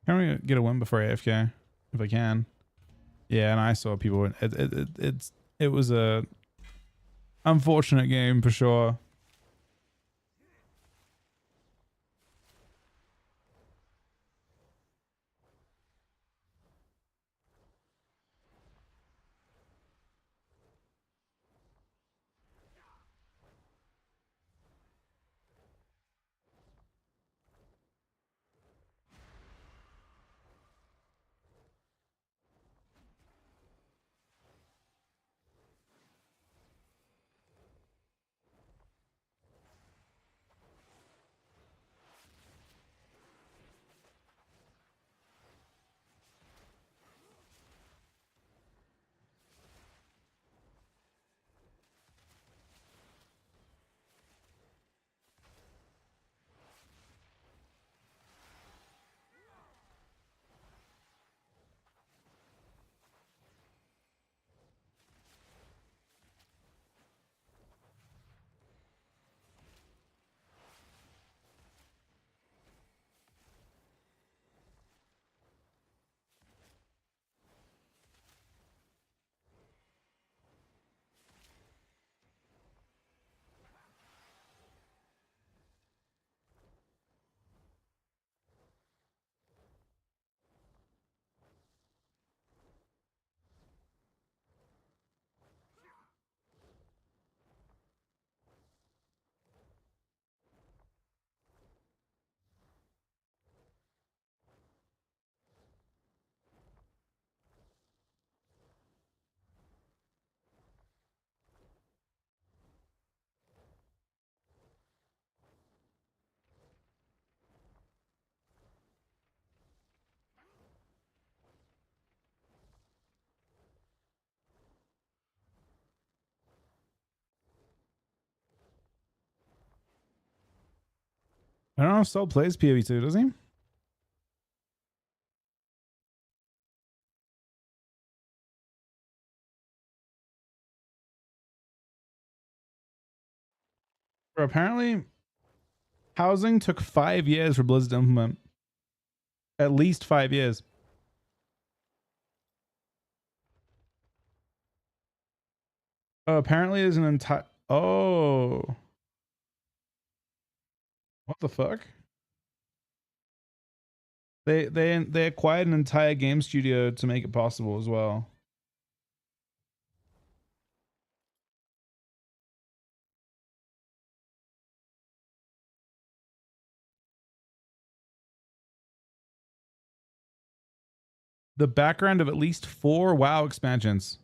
Can we get a win before AFK? If I can. Yeah, and I saw people. It was a unfortunate game for sure. I don't know if Sol plays PvE2, does he? Or apparently, housing took 5 years for Blizzard to implement. At least 5 years. Oh, apparently there's an entire... Oh. What the fuck? They acquired an entire game studio to make it possible as well. The background of at least 4 WoW expansions.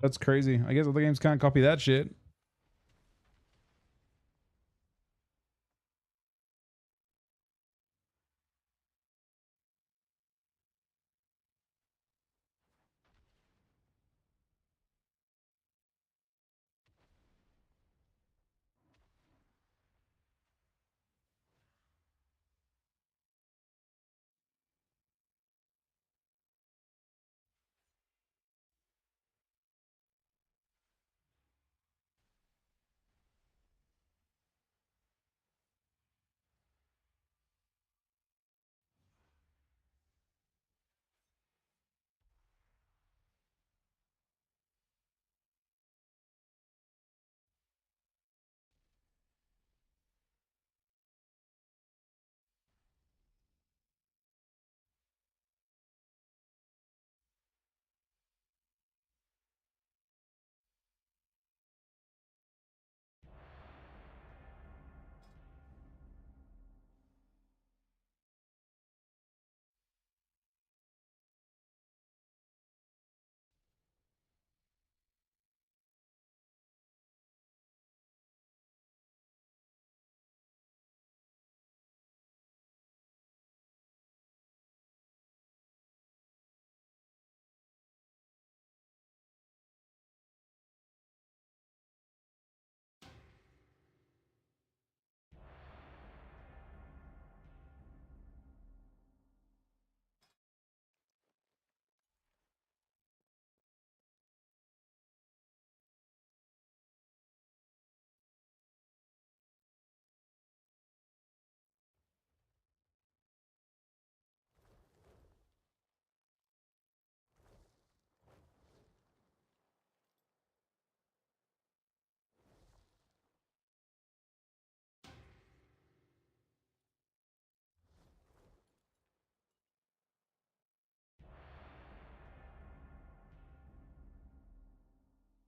That's crazy. I guess other games can't copy that shit.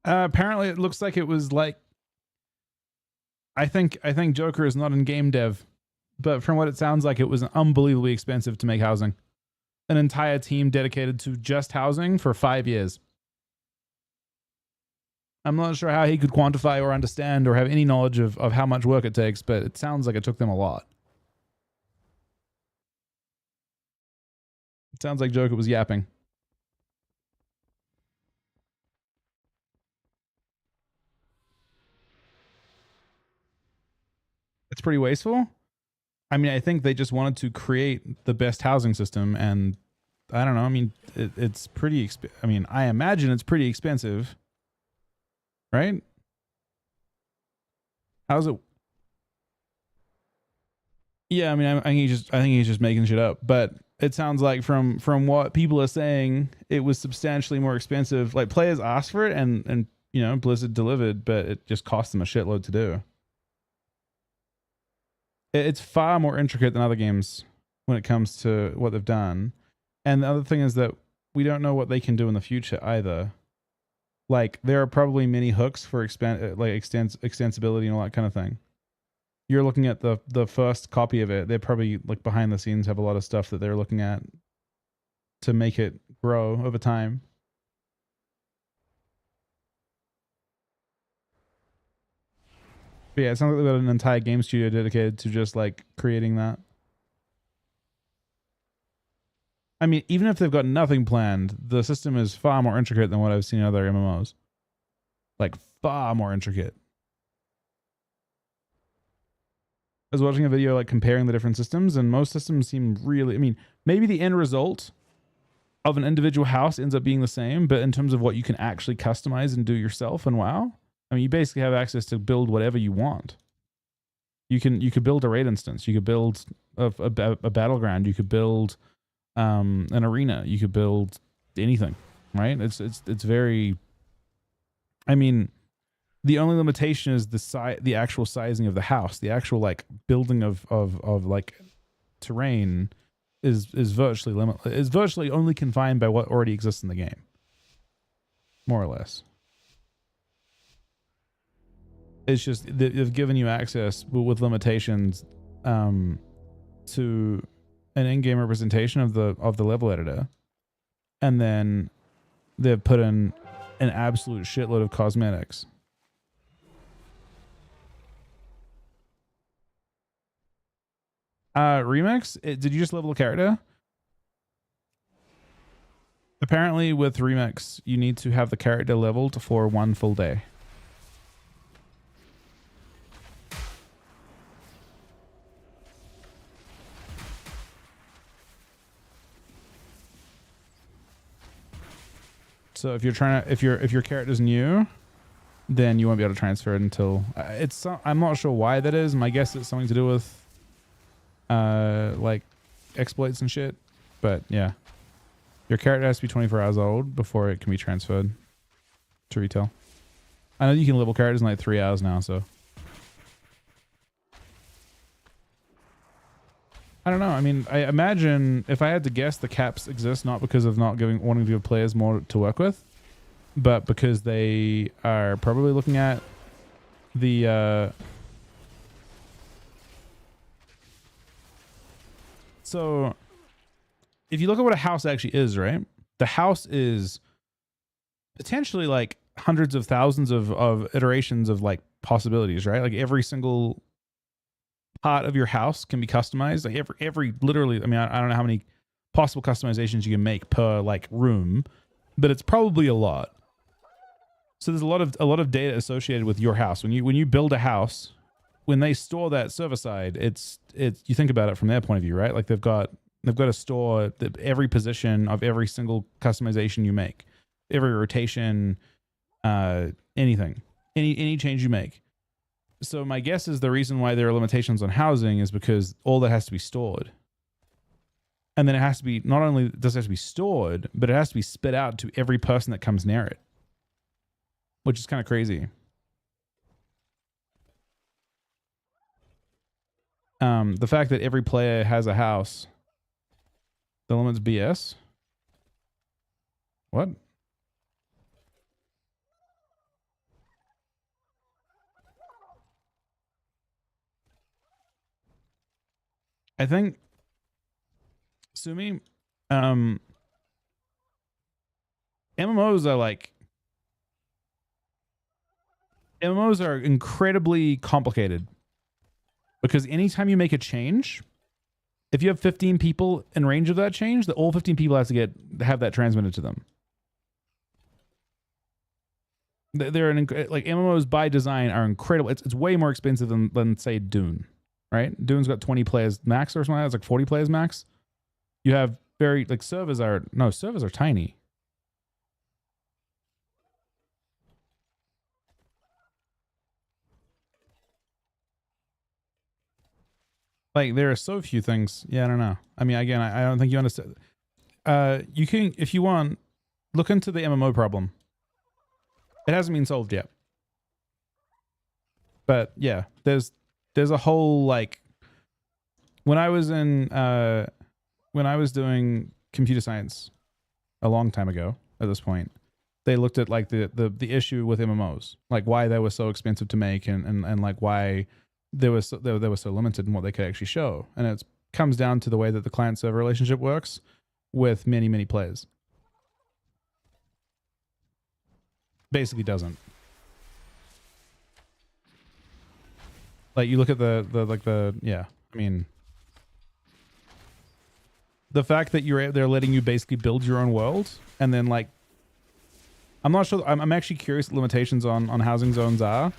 Apparently, it looks like it was like I think Joker is not in game dev, but from what it sounds like, it was unbelievably expensive to make housing. An entire team dedicated to just housing for 5 years. I'm not sure how he could quantify or understand or have any knowledge of how much work it takes, but it sounds like it took them a lot. It sounds like Joker was yapping. It's pretty wasteful. I mean, I think they just wanted to create the best housing system, and I don't know. I mean, it's pretty. I mean, I imagine it's pretty expensive, right? How's it? Yeah, I mean, I think he's just making shit up. But it sounds like from what people are saying, it was substantially more expensive. Like players asked for it, and you know, Blizzard delivered, but it just cost them a shitload to do. It's far more intricate than other games when it comes to what they've done. And the other thing is that we don't know what they can do in the future either. Like there are probably many hooks for extensibility and all that kind of thing. You're looking at the first copy of it. They're probably like behind the scenes have a lot of stuff that they're looking at to make it grow over time. But yeah, it sounds like they've got an entire game studio dedicated to just like creating that. I mean, even if they've got nothing planned, the system is far more intricate than what I've seen in other MMOs. Like far more intricate. I was watching a video like comparing the different systems, and most systems seem really, I mean, maybe the end result of an individual house ends up being the same, but in terms of what you can actually customize and do yourself and WoW, I mean, you basically have access to build whatever you want. You could build a raid instance, you could build a battleground, you could build an arena, you could build anything, right? It's very, I mean, the only limitation is the actual sizing of the house. The actual like building of like terrain is virtually limitless. Is virtually only confined by what already exists in the game, more or less. It's just they've given you access with limitations to an in-game representation of the level editor, and then they've put in an absolute shitload of cosmetics. Remix, did you just level a character? Apparently with Remix, you need to have the character leveled for 1 full day. So if you're trying to, if your character's new, then you won't be able to transfer it until I'm not sure why that is. My guess it's something to do with like exploits and shit. But yeah, your character has to be 24 hours old before it can be transferred to retail. I know you can level characters in like 3 hours now, so I don't know. I mean, I imagine if I had to guess, the caps exist not because of not wanting to give players more to work with, but because they are probably looking at the so if you look at what a house actually is, right? The house is potentially like hundreds of thousands of iterations of like possibilities, right? Like every single part of your house can be customized. Like every literally, I mean, I don't know how many possible customizations you can make per like room, but it's probably a lot. So there's a lot of data associated with your house. When you build a house, when they store that server side, it's you think about it from their point of view, right? Like they've got to store every position of every single customization you make, every rotation, anything, any change you make. So my guess is the reason why there are limitations on housing is because all that has to be stored. And then it has to be, not only does it have to be stored, but it has to be spit out to every person that comes near it, which is kind of crazy. The fact that every player has a house, the limit's BS. What? I think, Sumi, MMOs are incredibly complicated because anytime you make a change, if you have 15 people in range of that change, all 15 people have to have that transmitted to them. They're like MMOs by design are incredible. It's way more expensive than say Dune, right? Dune's got 20 players max or something. It's like 40 players max. You have servers are tiny. Like there are so few things. Yeah, I don't know. I mean, again, I don't think you understand. You can, if you want, look into the MMO problem. It hasn't been solved yet. But yeah, there's a whole like when I was doing computer science a long time ago at this point, they looked at like the issue with MMOs, like why they were so expensive to make and like why they were so limited in what they could actually show. And it comes down to the way that the client server relationship works with many players. Basically doesn't. Like you look at yeah, I mean, the fact that they're letting you basically build your own world, and then like, I'm not sure. I'm actually curious what limitations on housing zones are.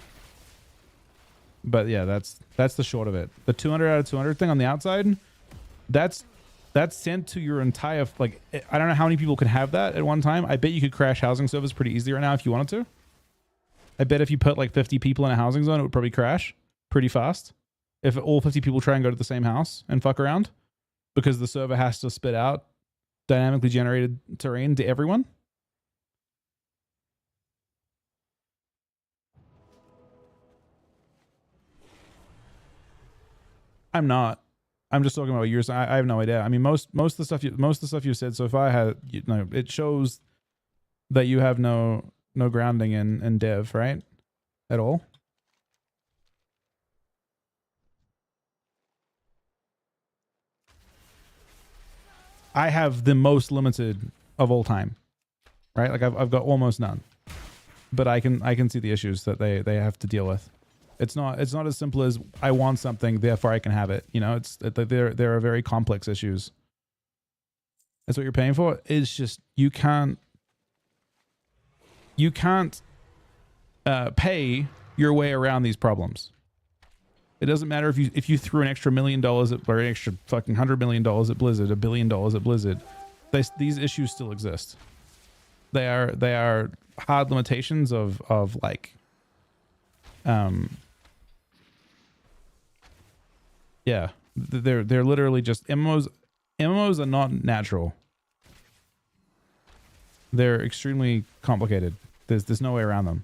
But yeah, that's the short of it. The 200 out of 200 thing on the outside, that's sent to your entire, like, I don't know how many people can have that at one time. I bet you could crash housing servers pretty easily right now if you wanted to. I bet if you put like 50 people in a housing zone, it would probably crash pretty fast. If all 50 people try and go to the same house and fuck around, because the server has to spit out dynamically generated terrain to everyone. I'm not. I'm just talking about yours. I have no idea. I mean, most of the stuff you said so far it shows that you have no grounding in dev, right? At all. I have the most limited of all time, right? Like I've got almost none. but I can see the issues that they have to deal with. It's not as simple as I want something, therefore I can have it. You know, there are very complex issues. That's what you're paying for. It's just you can't pay your way around these problems. It doesn't matter if you threw an extra $1 million or an extra fucking $100 million at Blizzard, $1 billion at Blizzard. These issues still exist. They are hard limitations of like yeah, they're literally just MMOs. MMOs are not natural. They're extremely complicated. There's no way around them.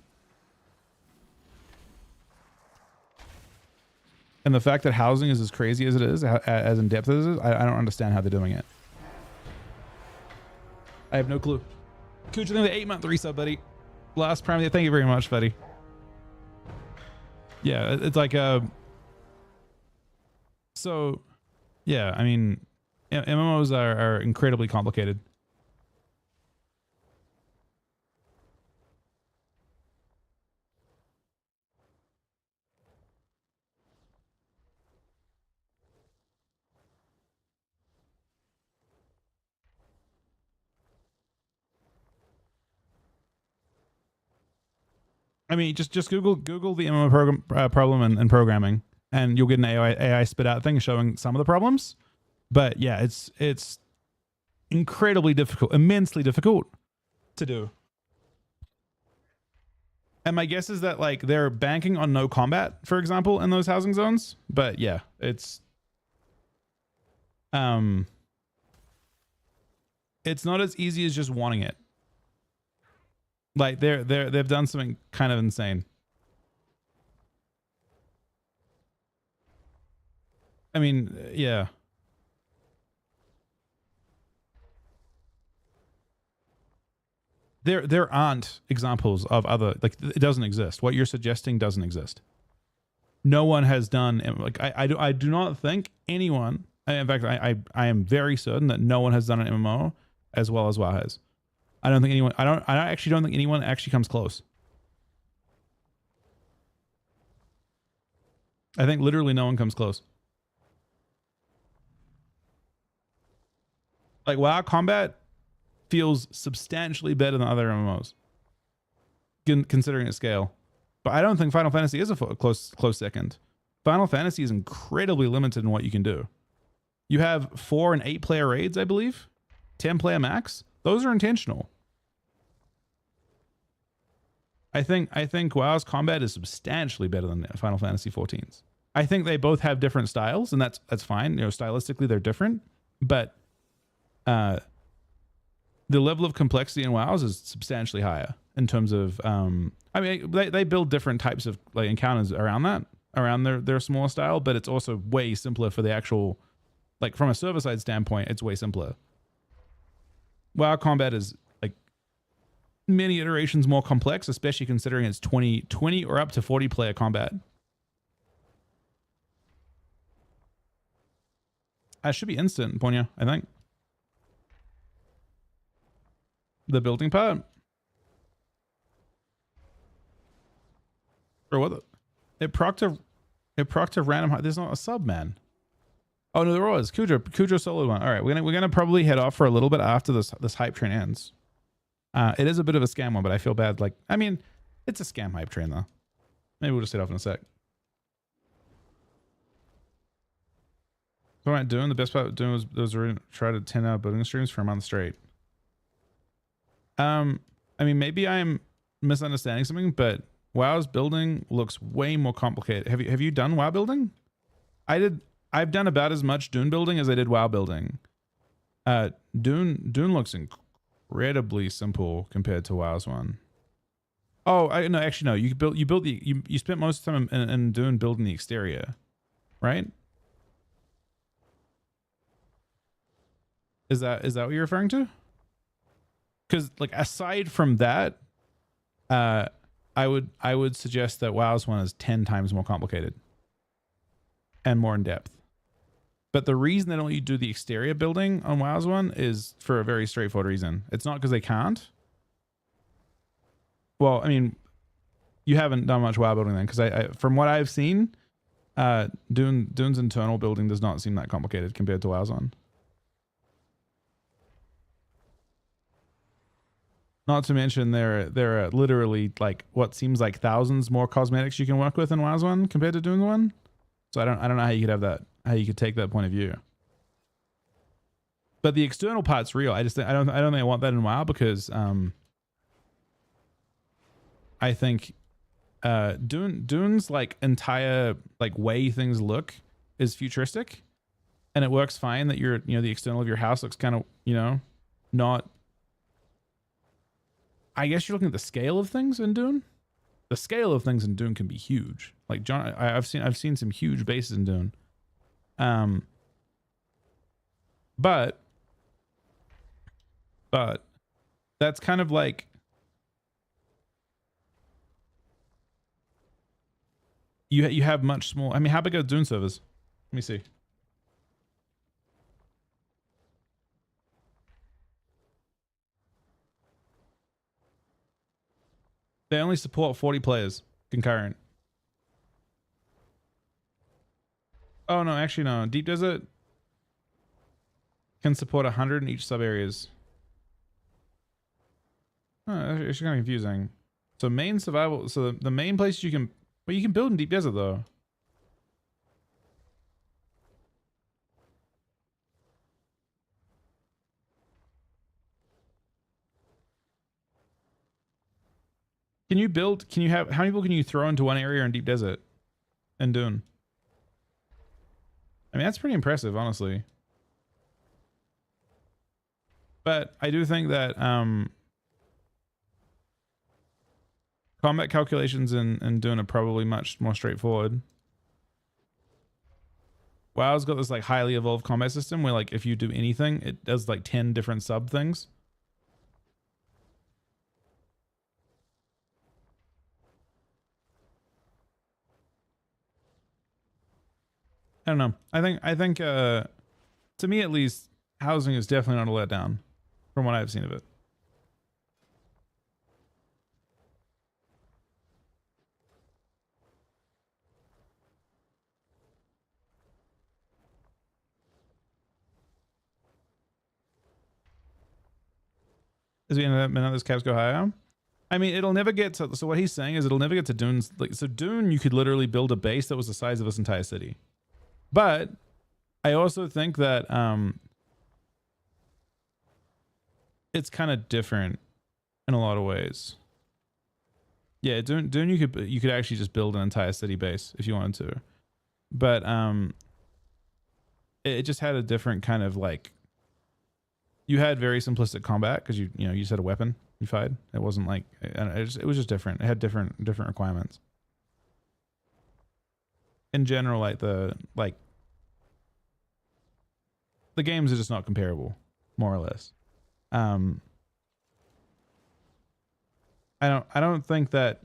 And the fact that housing is as crazy as it is, as in depth as it is, I don't understand how they're doing it. I have no clue. Cooch, I think the 8-month resub, buddy. Last Prime, thank you very much, buddy. Yeah, it's like so, yeah, I mean, MMOs are incredibly complicated. I mean, just Google the MMO problem and programming, and you'll get an AI spit out thing showing some of the problems. But yeah, it's incredibly difficult, immensely difficult to do. And my guess is that like they're banking on no combat, for example, in those housing zones. But yeah, it's not as easy as just wanting it. Like they've done something kind of insane. I mean, yeah. There aren't examples of other, like, it doesn't exist. What you're suggesting doesn't exist. No one has done, like, I do not think anyone, in fact, I am very certain that no one has done an MMO as well as WoW has. I don't think anyone, I actually don't think anyone actually comes close. I think literally no one comes close. Like, WoW combat feels substantially better than other MMOs, considering its scale. But I don't think Final Fantasy is a close second. Final Fantasy is incredibly limited in what you can do. You have 4 and 8 player raids, I believe, 10 player max. Those are intentional. I think WoW's combat is substantially better than Final Fantasy 14's. I think they both have different styles, and that's fine. You know, stylistically they're different, but the level of complexity in WoW's is substantially higher in terms of I mean, they build different types of like encounters around that, around their smaller style, but it's also way simpler for the actual, like, from a server side standpoint, it's way simpler. WoW combat is like many iterations more complex, especially considering it's 20 or up to 40 player combat. That should be instant, Ponya, I think. The building part? Or what? It procced a random. There's not a sub, man. Oh no, there was Cujo solo one. All right, we're gonna probably head off for a little bit after this hype train ends. It is a bit of a scam one, but I feel bad. Like, I mean, it's a scam hype train though. Maybe we'll just head off in a sec. What am I doing? The best part of doing was try to 10-hour building streams for a month straight. I mean, maybe I'm misunderstanding something, but WoW's building looks way more complicated. Have you done WoW building? I've done about as much Dune building as I did WoW building. Dune looks incredibly simple compared to WoW's one. Oh, no, actually no. You spent most of the time in Dune building the exterior, right? Is that what you're referring to? Because, like, aside from that, I would suggest that WoW's one is 10 times more complicated and more in depth. But the reason they don't let you do the exterior building on WoW's one is for a very straightforward reason. It's not because they can't. Well, I mean, you haven't done much WoW building then, because I from what I've seen, Dune's internal building does not seem that complicated compared to WoW's one. Not to mention there are literally like what seems like thousands more cosmetics you can work with in WoW's one compared to Dune's one. So I don't know how you could have that, how you could take that point of view. But the external part's real. I don't think I want that in WoW, because I think Dune's like entire like way things look is futuristic, and it works fine that the external of your house looks kind of, not. I guess you're looking at the scale of things in Dune. The scale of things in Dune can be huge. Like John, I've seen some huge bases in Dune. But that's kind of like, you have much small. I mean, how big are Dune servers? Let me see. They only support 40 players concurrent. Oh no, actually no. Deep Desert can support 100 in each sub areas. Oh, it's kind of confusing. So main survival. So the main place you can build in Deep Desert though. Can you build? Can you have? How many people can you throw into one area in Deep Desert and Dune? I mean, that's pretty impressive, honestly. But I do think that combat calculations in Dune are probably much more straightforward. WoW's got this like highly evolved combat system where like if you do anything, it does like 10 different sub things. I don't know. I think to me at least, housing is definitely not a letdown from what I've seen of it. As we end up, those caps go higher. I mean, it'll never get to. So what he's saying is, it'll never get to Dune's. Like, so Dune, you could literally build a base that was the size of this entire city. But I also think that it's kind of different in a lot of ways. Yeah, Dune, you could actually just build an entire city base if you wanted to, but it just had a different kind of like. You had very simplistic combat because you just had a weapon you fired. It wasn't like it was just different. It had different requirements. In general, the games are just not comparable, more or less. I don't think that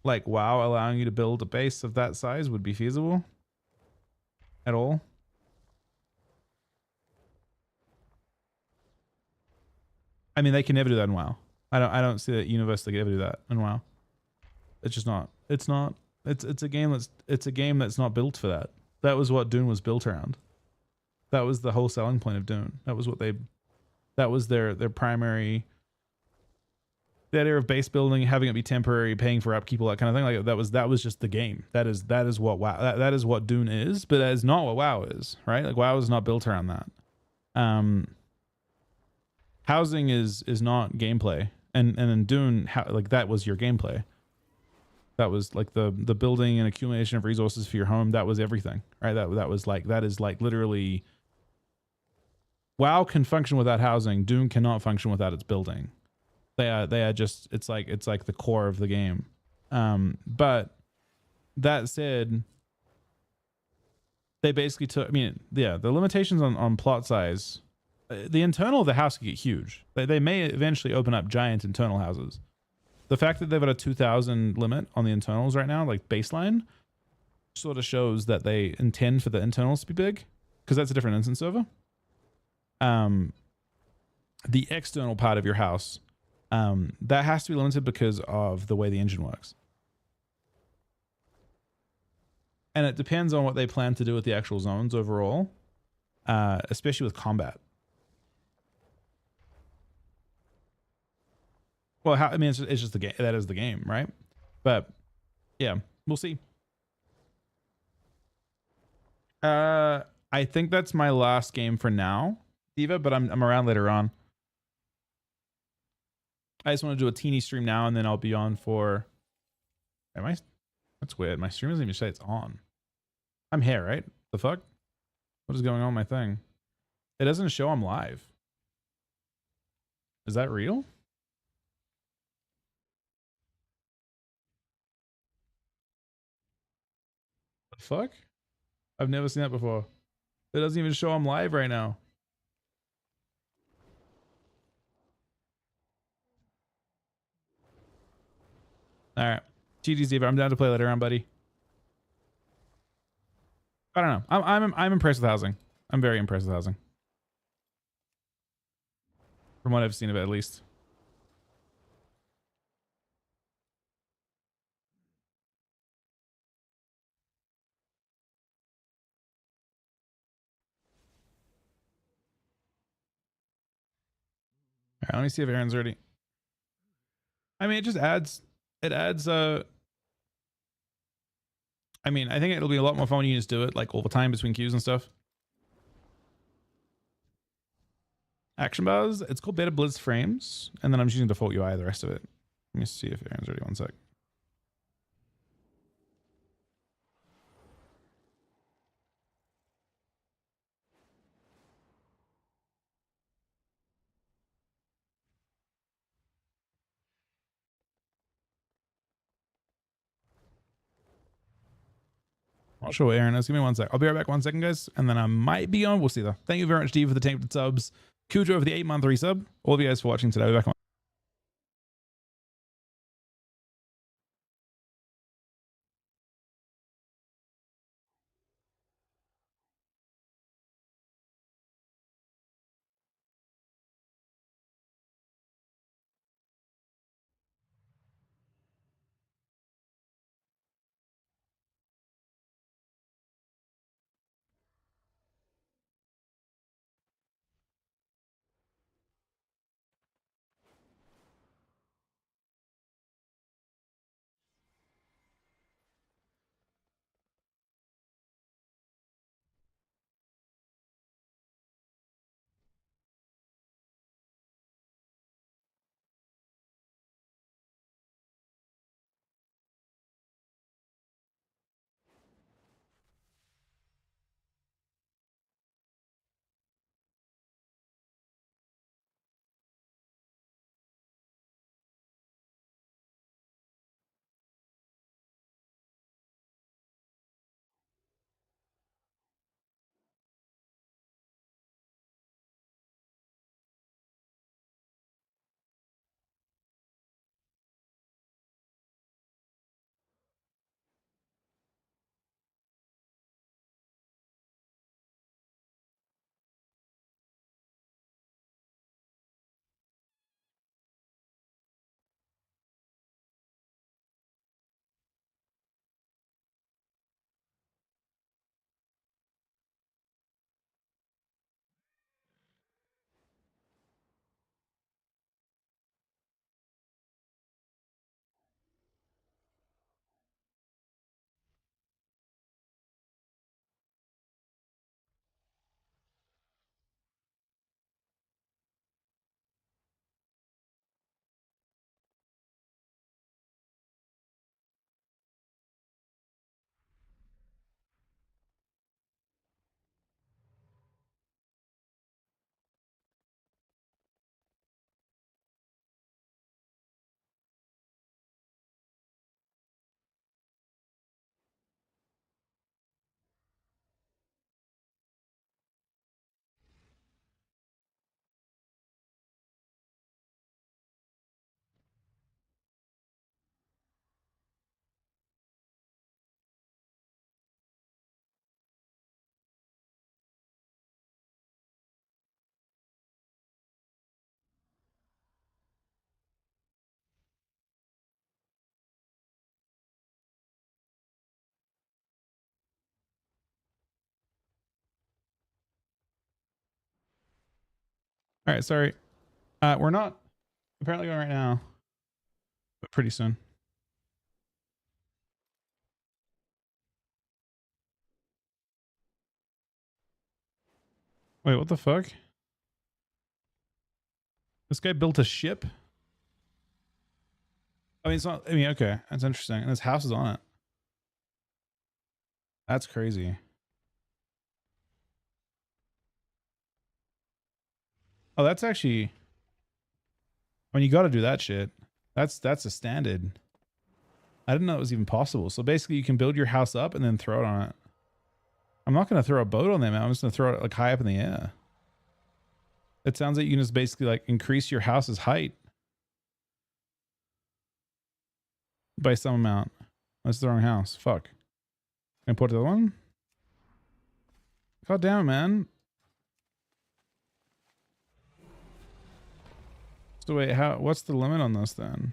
like WoW allowing you to build a base of that size would be feasible at all. I mean, they can never do that in WoW. I don't see that universe they can ever do that in WoW. It's just not. It's not. It's a game that's not built for that. That was what Dune was built around. That was the whole selling point of Dune. That was their primary. The idea of base building, having it be temporary, paying for upkeep, all that kind of thing. Like that was just the game. That is what WoW. That is what Dune is, but that is not what WoW is, right? Like WoW is not built around that. Housing is not gameplay, and in Dune, like that was your gameplay. That was like the building and accumulation of resources for your home. That was everything, right? That is like literally. WoW can function without housing. Dune cannot function without its building. They are just it's like the core of the game. But that said, they basically took. I mean, yeah, the limitations on plot size. The internal of the house could get huge. They may eventually open up giant internal houses. The fact that they've got a 2,000 limit on the internals right now, like baseline, sort of shows that they intend for the internals to be big, because that's a different instance server. The external part of your house That has to be limited because of the way the engine works. And it depends on what they plan to do with the actual zones overall, especially with combat. Well, I mean, it's just the game. That is the game, right? But yeah, we'll see. I think that's my last game for now, Diva. But I'm around later on. I just want to do a teeny stream now, and then I'll be on for. Am I? That's weird. My stream doesn't even say it's on. I'm here, right? The fuck? What is going on with my thing? It doesn't show I'm live. Is that real? The fuck? I've never seen that before. It doesn't even show I'm live right now. All right. GG's Diva. I'm down to play later on, buddy. I don't know. I'm impressed with housing. I'm very impressed with housing. From what I've seen of it, at least. All right, let me see if Aaron's ready. I mean, it just adds. It adds. I mean, I think it'll be a lot more fun when you just do it like all the time between queues and stuff. Action bars. It's called Beta Blitz Frames, and then I'm just using default UI. The rest of it. Let me see if Aaron's ready. One sec. Not sure what Aaron is. Give me one sec. I'll be right back 1 second, guys. And then I might be on. We'll see though. Thank you very much, Steve, for the 10 subs. Cujo for the 8-month resub. All of you guys for watching today. I'll be back on. All right, sorry. We're not apparently going right now, but pretty soon. Wait, what the fuck? This guy built a ship? I mean, it's not, I mean, okay. That's interesting. And this house is on it. That's crazy. Oh, that's actually, I mean, you got to do that shit. That's a standard. I didn't know it was even possible. So basically you can build your house up and then throw it on it. I'm not going to throw a boat on them. I'm just going to throw it like high up in the air. It sounds like you can just basically like increase your house's height by some amount. That's the wrong house. Fuck. Can I put the other one? God damn it, man. So wait, what's the limit on this then?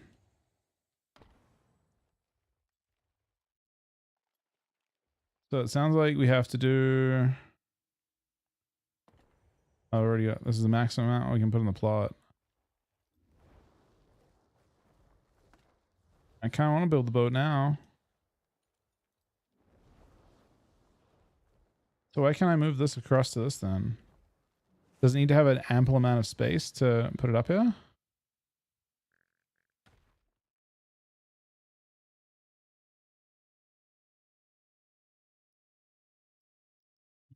So it sounds like we have to do, oh, already got, this is the maximum amount we can put in the plot. I kind of want to build the boat now. So why can't I move this across to this then? Does it need to have an ample amount of space to put it up here?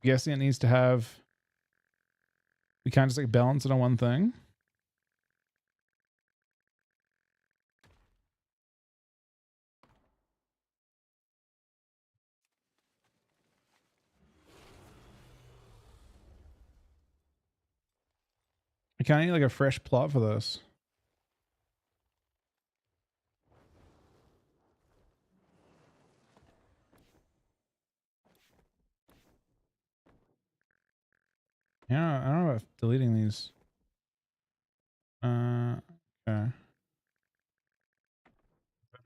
I'm guessing it needs to have, we can't just like balance it on one thing. I kind of need like a fresh plot for this. Yeah, I don't know about deleting these. Okay.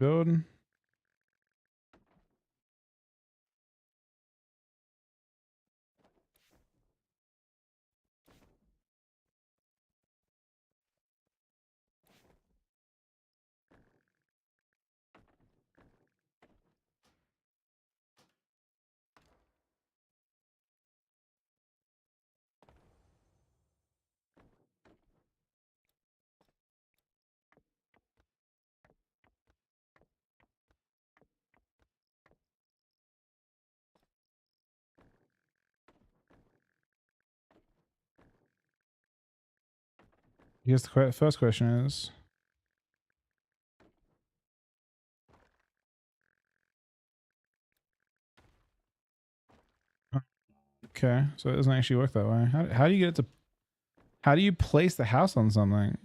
Build. I guess the first question is, okay, so it doesn't actually work that way. How do you get it to, how do you place the house on something?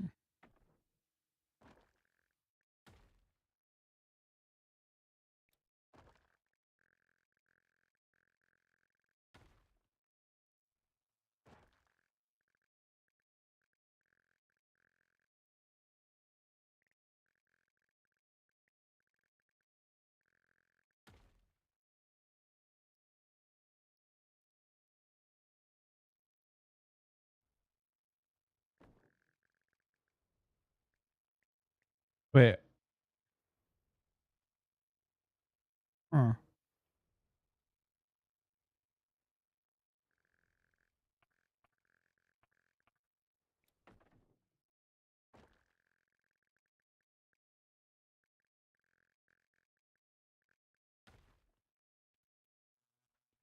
Wait. Huh.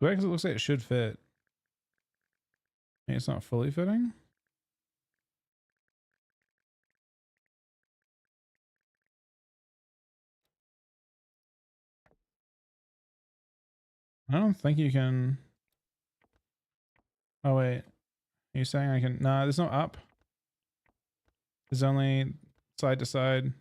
Because it looks like it should fit. Maybe it's not fully fitting. I don't think you can. Oh wait, are you saying I can? No, there's no up. There's only side to side.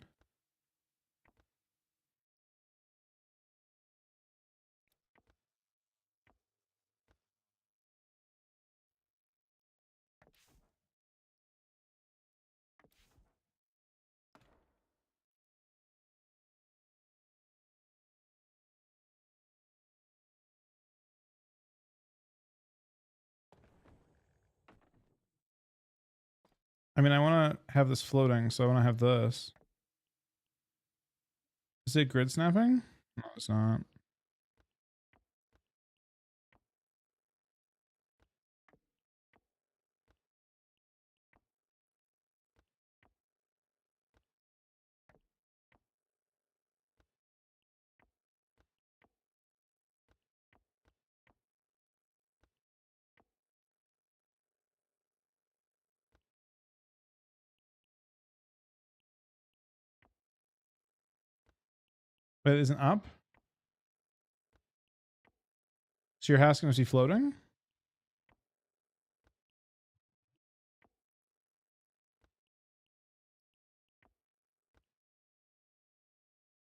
I mean, I want to have this floating, so I want to have this. Is it grid snapping? No, it's not. But it isn't up? So your house must be floating?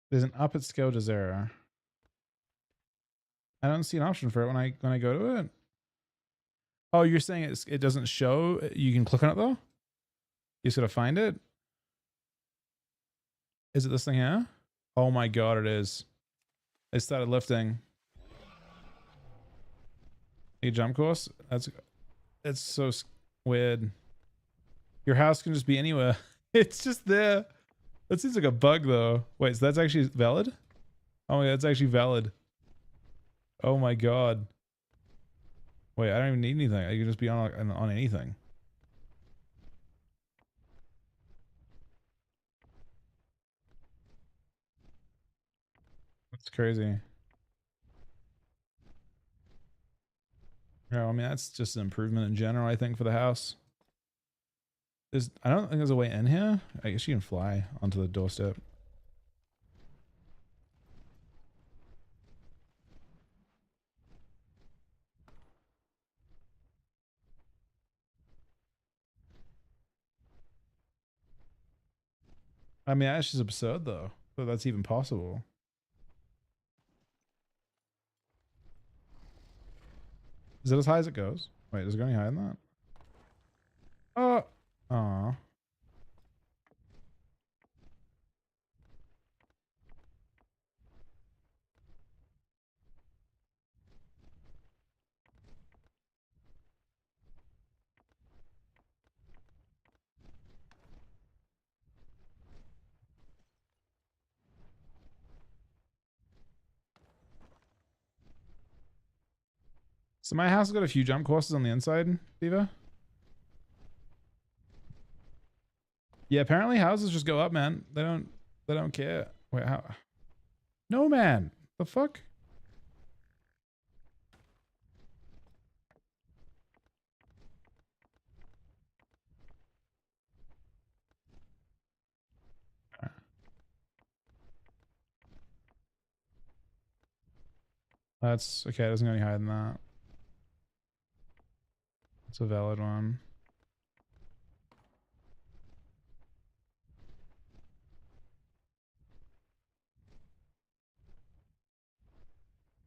There's an up at scale to 0. I don't see an option for it when I go to it. Oh, you're saying it doesn't show? You can click on it though? You just gotta find it? Is it this thing here? Oh my god, it is. It started lifting. A jump course? It's so weird. Your house can just be anywhere. It's just there. That seems like a bug though. Wait, so that's actually valid? Oh my god, that's actually valid. Oh my god. Wait, I don't even need anything. I can just be on anything. That's crazy. Yeah, I mean that's just an improvement in general, I think, for the house. I don't think there's a way in here. I guess you can fly onto the doorstep. I mean, that's just absurd though, that that's even possible. Is it as high as it goes? Wait, does it go any higher than that? Oh, aw. So my house has got a few jump courses on the inside, Diva. Yeah, apparently houses just go up, man. They don't care. Wait, how? No, man. The fuck? That's okay. It doesn't go any higher than that. It's a valid one.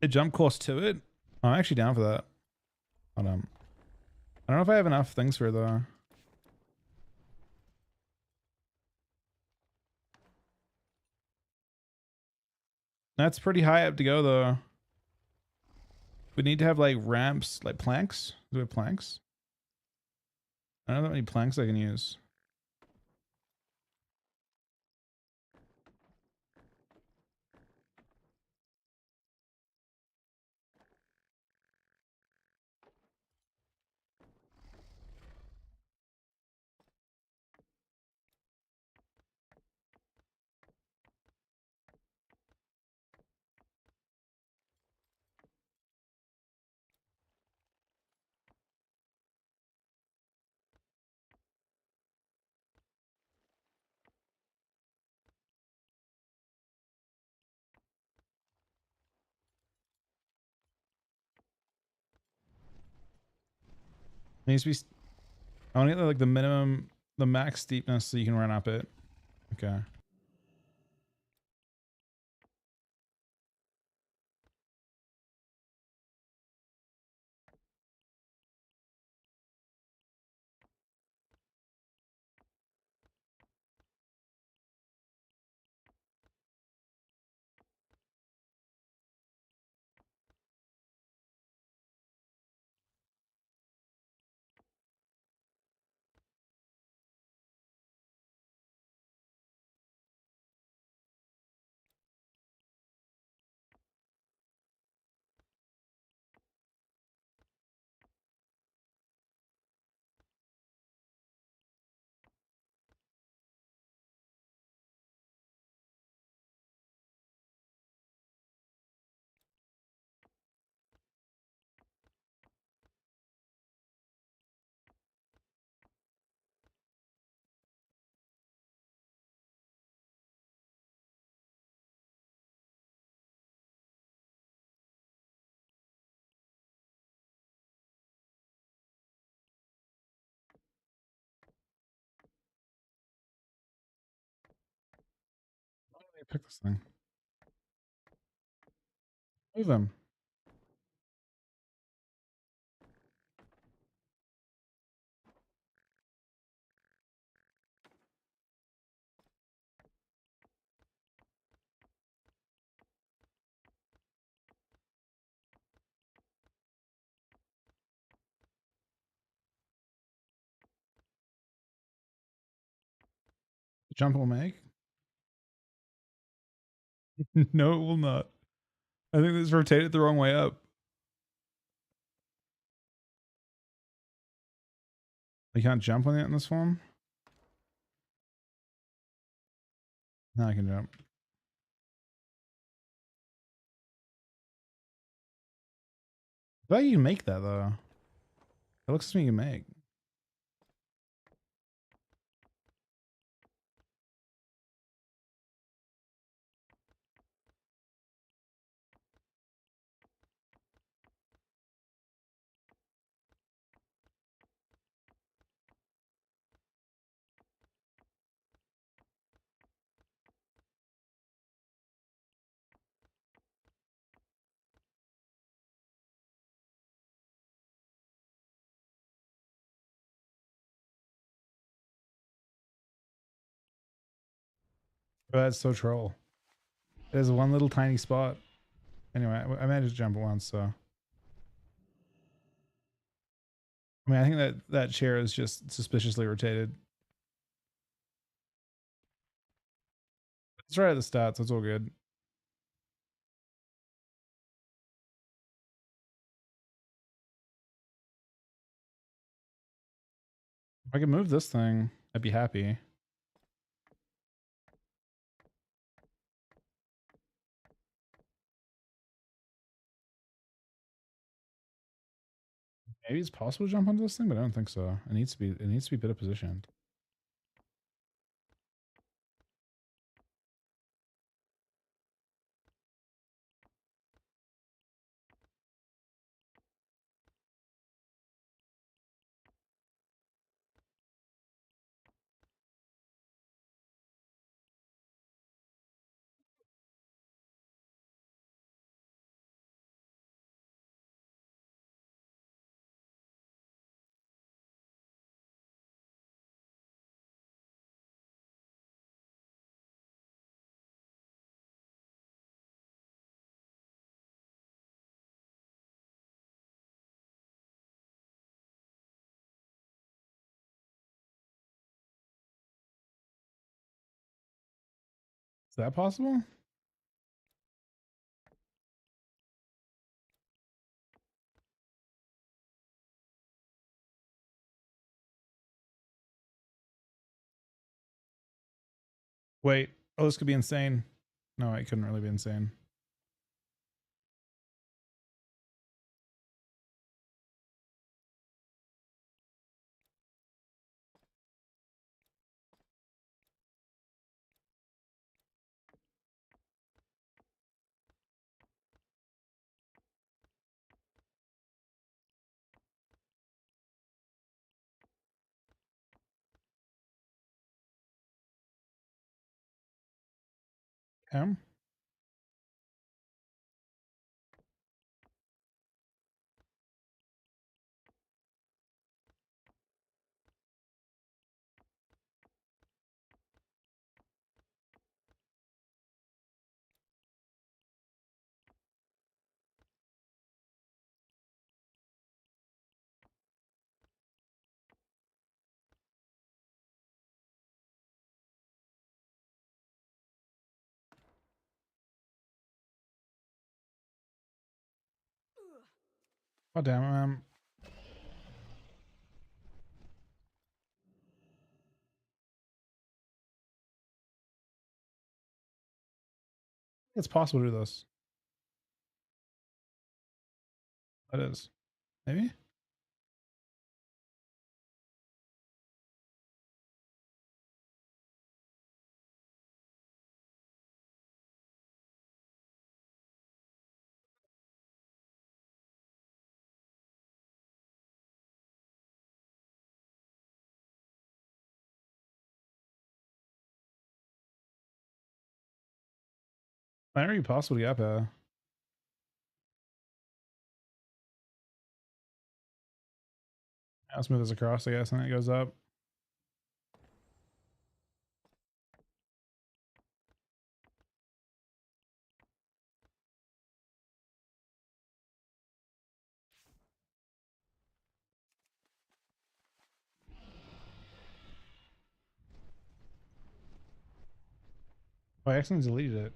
A jump course to it? I'm actually down for that. Hold on. I don't know if I have enough things for it though. That's pretty high up to go though. We need to have like ramps, like planks. Do we have planks? I don't know how many planks I can use. It needs to be. I want to get like the minimum, the max steepness so you can run up it. Okay. Hey, pick this thing. Move him. The jump will make. No, it will not. I think this rotated the wrong way up. I can't jump on it in this one. Now I can jump. I thought you can make that though. It looks like you can make. But that's so troll. There's one little tiny spot. Anyway, I managed to jump once, so. I mean, I think that chair is just suspiciously rotated. It's right at the start, so it's all good. If I could move this thing, I'd be happy. Maybe it's possible to jump onto this thing, but I don't think so. It needs to be better positioned. Is that possible? Wait. Oh, this could be insane. No, it couldn't really be insane. Him? Oh damn it, man. It's possible to do this. It is. Maybe? Might not be possible to get up here. I'll smooth this across, I guess, and then it goes up. Oh, I accidentally deleted it.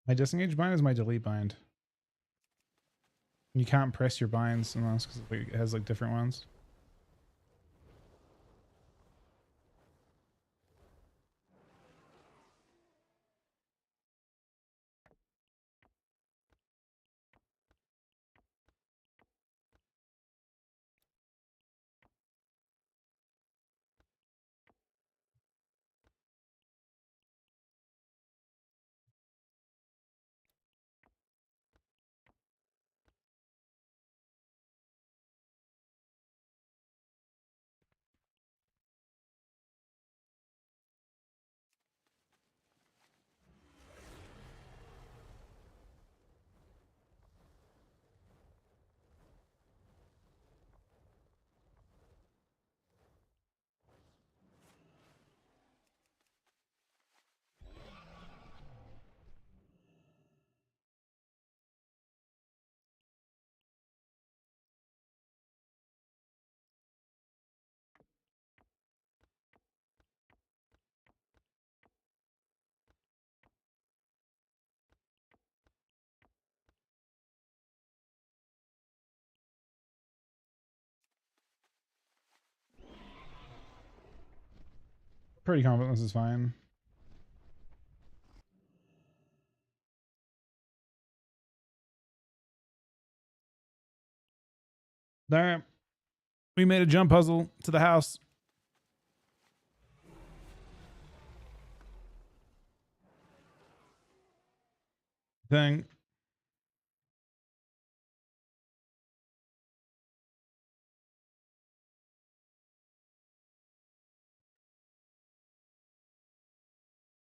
My disengage bind is my delete bind. You can't press your binds unless because it has like different ones. Pretty confident this is fine. Alright. We made a jump puzzle to the house. Thing.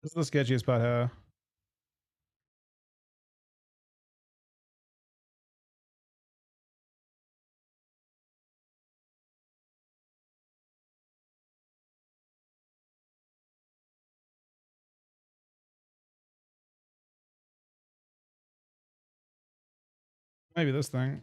This is the sketchiest part here. Maybe this thing.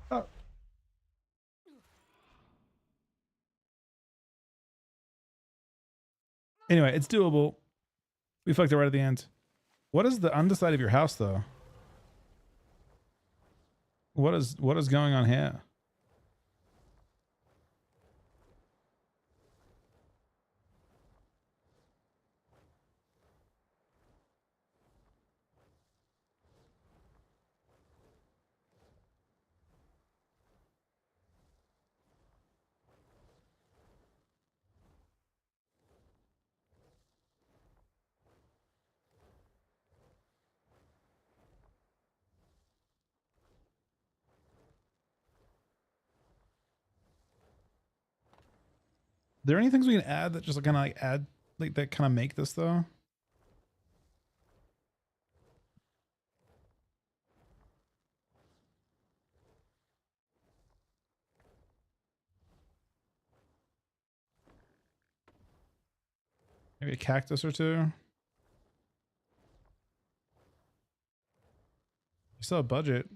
Oh. Anyway, it's doable. We fucked it right at the end. What is the underside of your house, though? What is going on here? There any things we can add that just kind of like add like that kind of make this though? Maybe a cactus or two. You still have budget.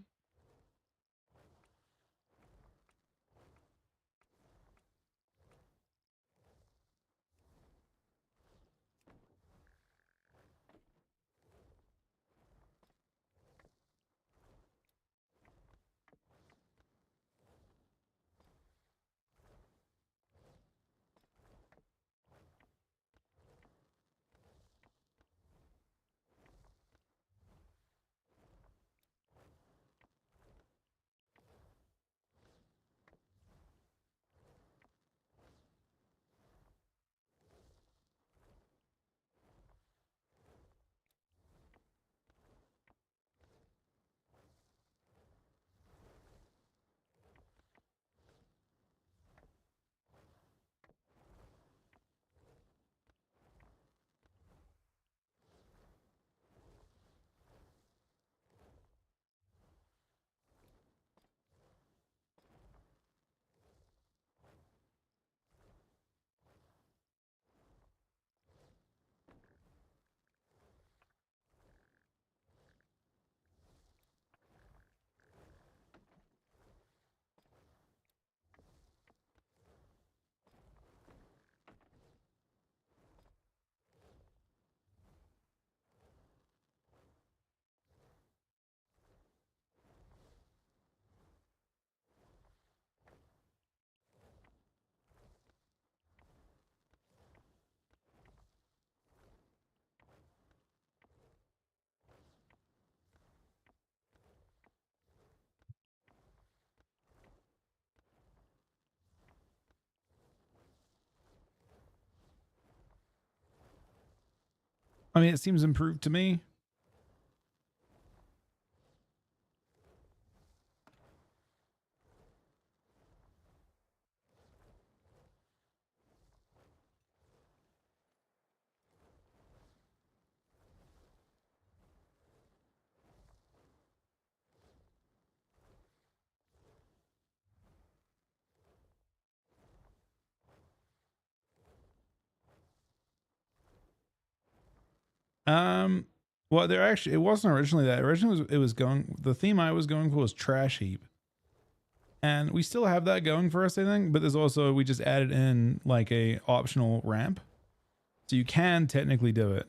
I mean, it seems improved to me. Um, well, there actually it wasn't originally that. Originally, it was going. The theme I was going for was trash heap, and we still have that going for us, I think. But there's also we just added in like a optional ramp, so you can technically do it.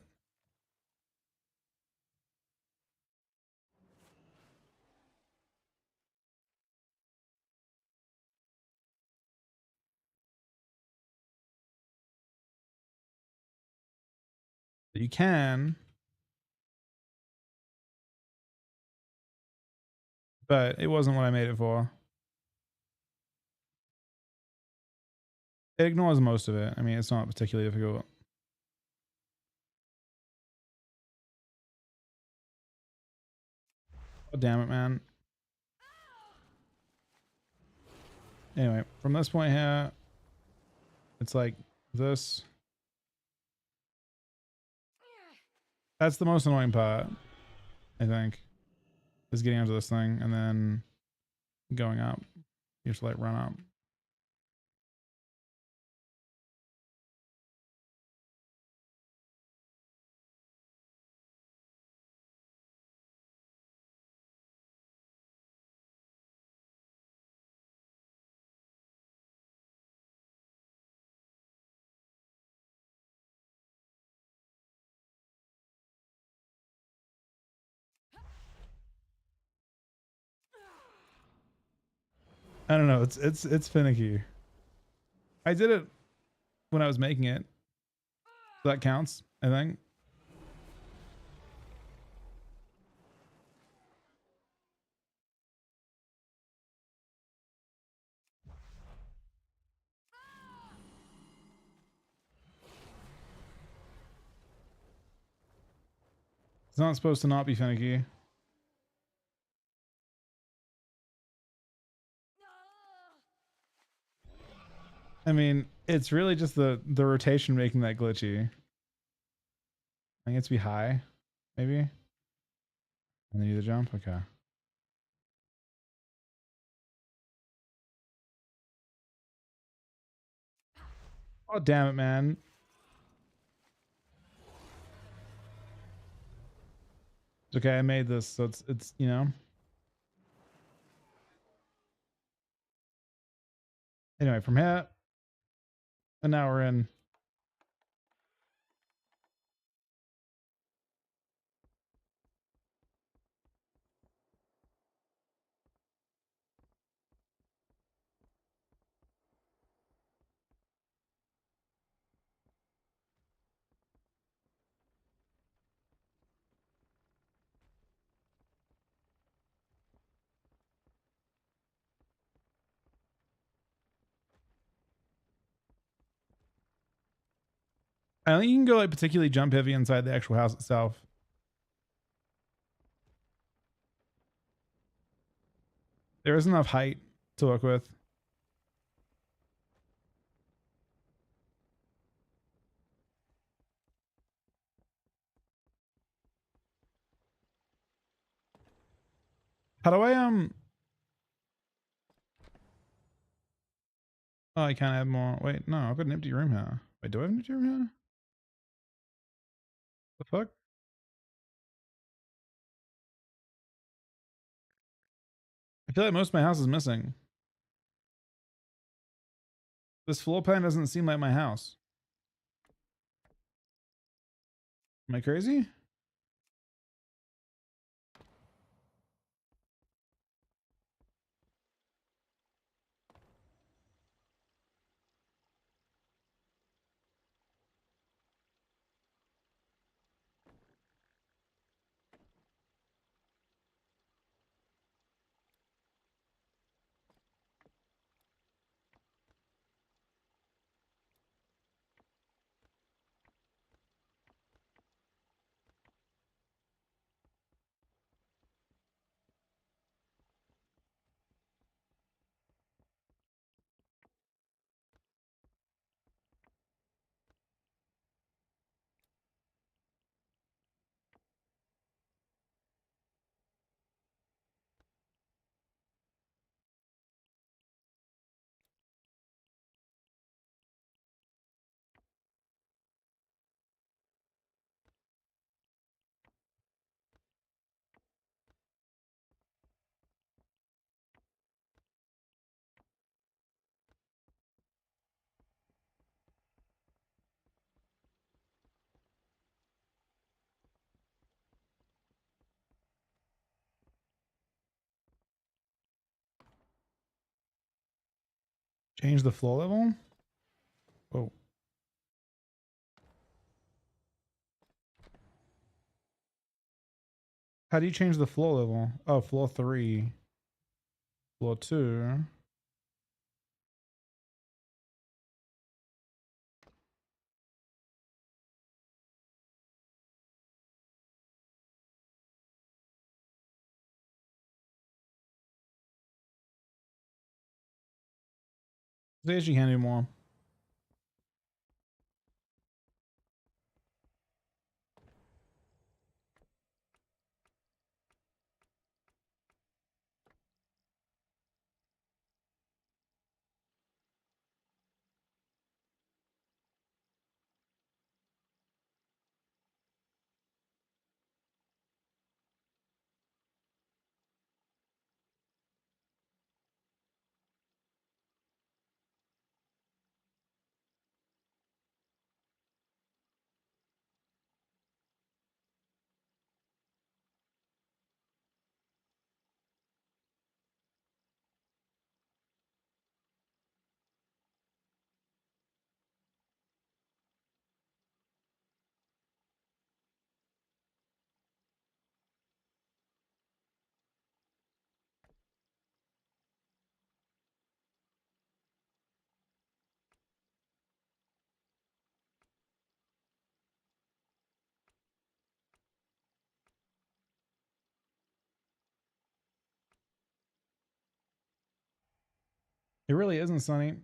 You can, but it wasn't what I made it for. It ignores most of it. I mean, it's not particularly difficult. Oh, damn it, man. Anyway, from this point here, it's like this. That's the most annoying part, I think, is getting onto this thing and then going up. You have to like run up. I don't know. It's finicky. I did it when I was making it. So that counts, I think. It's not supposed to not be finicky. I mean, it's really just the rotation making that glitchy. I think it's be high, maybe. And then you do the jump. Okay. Oh damn it, man! Okay, I made this, so it's you know. Anyway, from here, and now we're in. I don't think you can go like particularly jump heavy inside the actual house itself. There is enough height to work with. How do I oh, I can't add more. Wait, no, I've got an empty room here. Wait, do I have an empty room here? The fuck? I feel like most of my house is missing. This floor plan doesn't seem like my house. Am I crazy? Change the floor level? Oh. How do you change the floor level? Oh, floor 3. Floor 2. They actually can't do more. It really isn't, Sonny.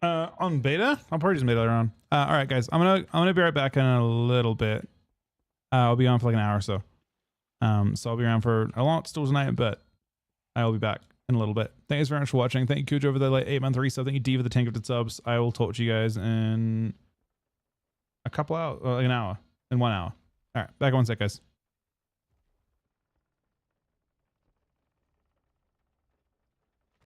On beta, I'll probably just beta later on. All right, guys, I'm gonna be right back in a little bit. I'll be on for like an hour or so. So I'll be around for a lot still tonight, but I will be back in a little bit. Thanks very much for watching. Thank you, Kujo, over the like 8-month resub. Thank you, D, for the 10 gifted subs. I will talk to you guys in a couple hours, like an hour, in 1 hour. All right, back in 1 sec, guys.